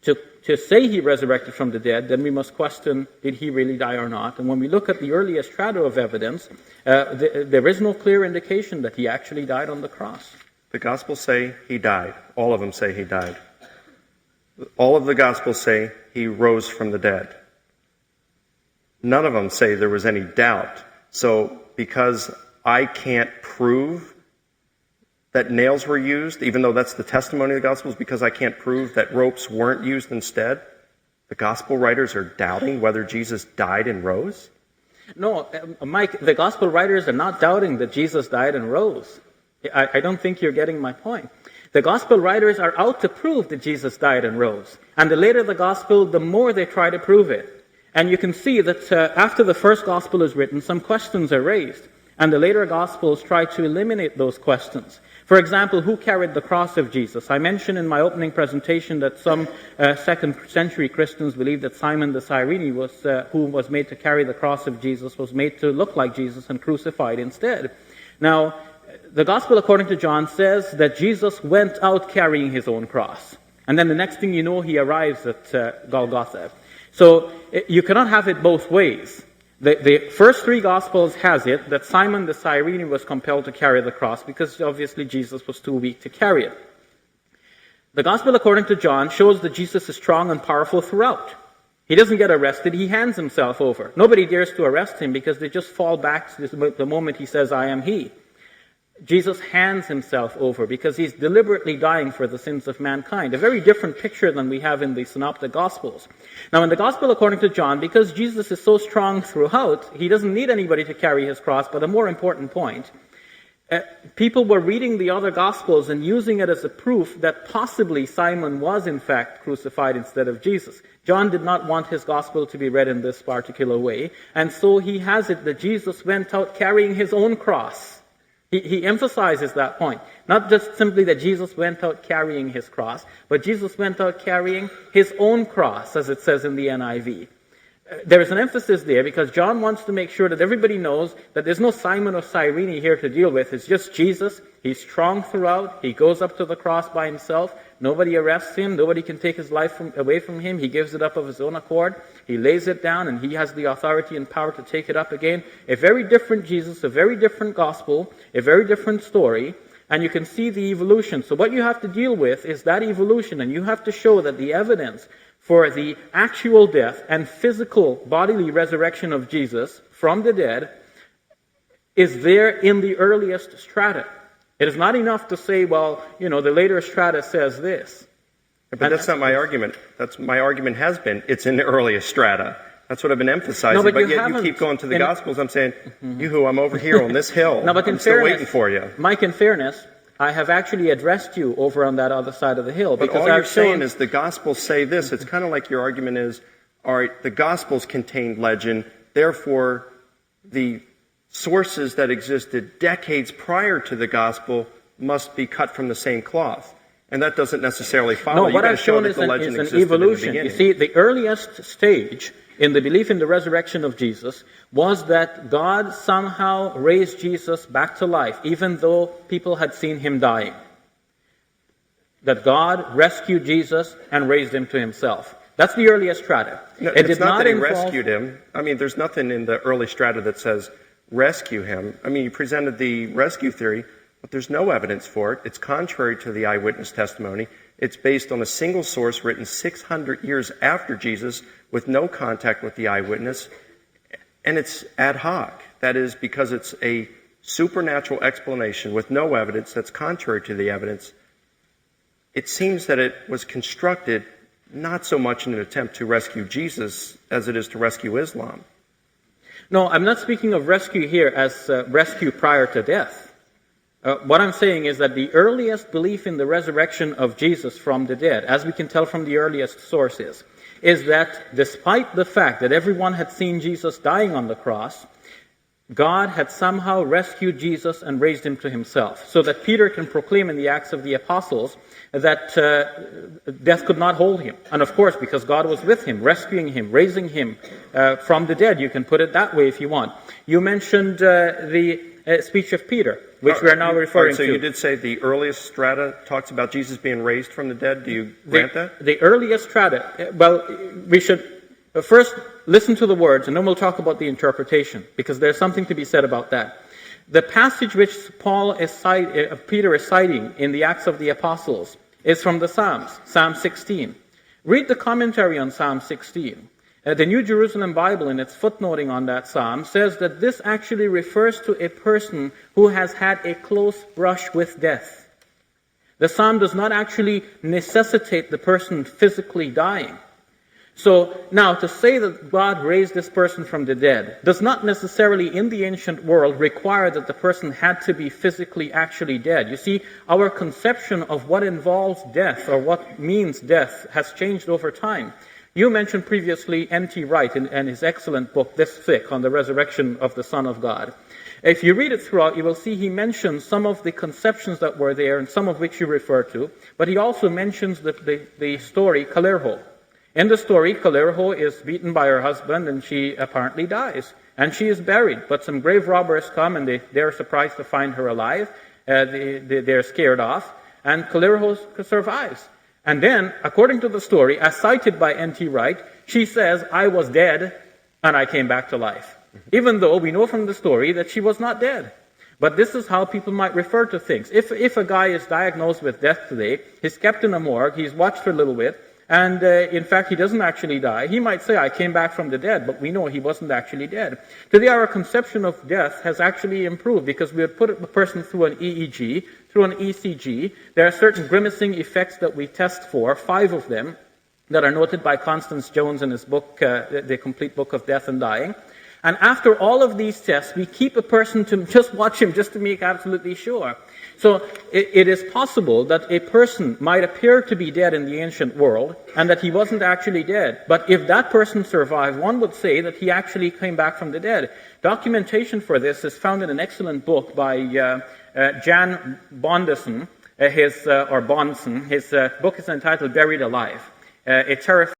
to say he resurrected from the dead, then we must question, did he really die or not? And when we look at the earliest strata of evidence, there is no clear indication that he actually died on the cross. The Gospels say he died. All of them say he died. All of the Gospels say he rose from the dead. None of them say there was any doubt. So because I can't prove that nails were used, even though that's the testimony of the Gospels, because I can't prove that ropes weren't used instead, the Gospel writers are doubting whether Jesus died and rose? No, Mike, the Gospel writers are not doubting that Jesus died and rose. I don't think you're getting my point. The Gospel writers are out to prove that Jesus died and rose. And the later the Gospel, the more they try to prove it. And you can see that after the first Gospel is written, some questions are raised. And the later Gospels try to eliminate those questions. For example, who carried the cross of Jesus? I mentioned in my opening presentation that some second century Christians believe that Simon the Cyrene, who was made to carry the cross of Jesus, was made to look like Jesus and crucified instead. Now, the Gospel according to John says that Jesus went out carrying his own cross. And then the next thing you know, he arrives at Golgotha. So you cannot have it both ways. The first three Gospels has it that Simon the Cyrene was compelled to carry the cross because obviously Jesus was too weak to carry it. The Gospel according to John shows that Jesus is strong and powerful throughout. He doesn't get arrested, he hands himself over. Nobody dares to arrest him because they just fall back to the moment he says, I am he. Jesus hands himself over because he's deliberately dying for the sins of mankind. A very different picture than we have in the Synoptic Gospels. Now, in the Gospel according to John, because Jesus is so strong throughout, he doesn't need anybody to carry his cross, but a more important point, people were reading the other Gospels and using it as a proof that possibly Simon was in fact crucified instead of Jesus. John did not want his Gospel to be read in this particular way, and so he has it that Jesus went out carrying his own cross. He emphasizes that point. Not just simply that Jesus went out carrying his cross, but Jesus went out carrying his own cross, as it says in the NIV. There is an emphasis there because John wants to make sure that everybody knows that there's no Simon of Cyrene here to deal with. It's just Jesus. He's strong throughout. He goes up to the cross by himself. Nobody arrests him. Nobody can take his life away from him. He gives it up of his own accord. He lays it down, and he has the authority and power to take it up again. A very different Jesus, a very different gospel, a very different story, and you can see the evolution. So what you have to deal with is that evolution, and you have to show that the evidence for the actual death and physical bodily resurrection of Jesus from the dead is there in the earliest strata. It is not enough to say, well, the later strata says this. But that's not my argument. My argument has been, it's in the earliest strata. That's what I've been emphasizing. No, but yet you keep going to the Gospels. I'm saying, I'm over here on this hill. No, but I'm still waiting for you. Mike, in fairness, I have actually addressed you over on that other side of the hill. But all you're saying is the Gospels say this. It's kind of like your argument is, all right, the Gospels contain legend, therefore the sources that existed decades prior to the Gospel must be cut from the same cloth. And that doesn't necessarily follow. No, what I've shown is an evolution. You see, the earliest stage in the belief in the resurrection of Jesus was that God somehow raised Jesus back to life, even though people had seen him dying. That God rescued Jesus and raised him to himself. That's the earliest strata. No, it's not that he rescued him. I mean, there's nothing in the early strata that says rescue him. I mean, you presented the rescue theory, but there's no evidence for it. It's contrary to the eyewitness testimony. It's based on a single source written 600 years after Jesus with no contact with the eyewitness. And it's ad hoc. That is because it's a supernatural explanation with no evidence that's contrary to the evidence. It seems that it was constructed not so much in an attempt to rescue Jesus as it is to rescue Islam. No, I'm not speaking of rescue here as rescue prior to death. What I'm saying is that the earliest belief in the resurrection of Jesus from the dead, as we can tell from the earliest sources, is that despite the fact that everyone had seen Jesus dying on the cross, God had somehow rescued Jesus and raised him to himself, so that Peter can proclaim in the Acts of the Apostles that death could not hold him. And of course, because God was with him, rescuing him, raising him from the dead. You can put it that way if you want. You mentioned the speech of Peter, which we are now referring to. So you did say the earliest strata talks about Jesus being raised from the dead. Do you grant that? The earliest strata, well, we should first listen to the words, and then we'll talk about the interpretation, because there's something to be said about that. The passage which Peter is citing in the Acts of the Apostles is from the Psalms, Psalm 16. Read the commentary on Psalm 16. The New Jerusalem Bible, in its footnoting on that psalm, says that this actually refers to a person who has had a close brush with death. The psalm does not actually necessitate the person physically dying. So now, to say that God raised this person from the dead does not necessarily, in the ancient world, require that the person had to be physically actually dead. You see, our conception of what involves death or what means death has changed over time. You mentioned previously N.T. Wright and his excellent book, This Thick, on the resurrection of the Son of God. If you read it throughout, you will see he mentions some of the conceptions that were there and some of which you refer to, but he also mentions the story Kalerho. In the story, Kalerho is beaten by her husband and she apparently dies. And she is buried, but some grave robbers come and they're surprised to find her alive. They're scared off, and Kalerho survives. And then, according to the story, as cited by N.T. Wright, she says, I was dead and I came back to life. even though we know from the story that she was not dead. But this is how people might refer to things. If a guy is diagnosed with death today, he's kept in a morgue, he's watched for a little bit, and in fact he doesn't actually die, he might say, I came back from the dead, but we know he wasn't actually dead. Today our conception of death has actually improved because we have put a person through an EEG, through an ECG. There are certain grimacing effects that we test for, 5 of them, that are noted by Constance Jones in his book, The Complete Book of Death and Dying. And after all of these tests, we keep a person to just watch him just to make absolutely sure. So it is possible that a person might appear to be dead in the ancient world and that he wasn't actually dead. But if that person survived, one would say that he actually came back from the dead. Documentation for this is found in an excellent book by Jan Bondeson, Bonson. His book is entitled Buried Alive. A terrifying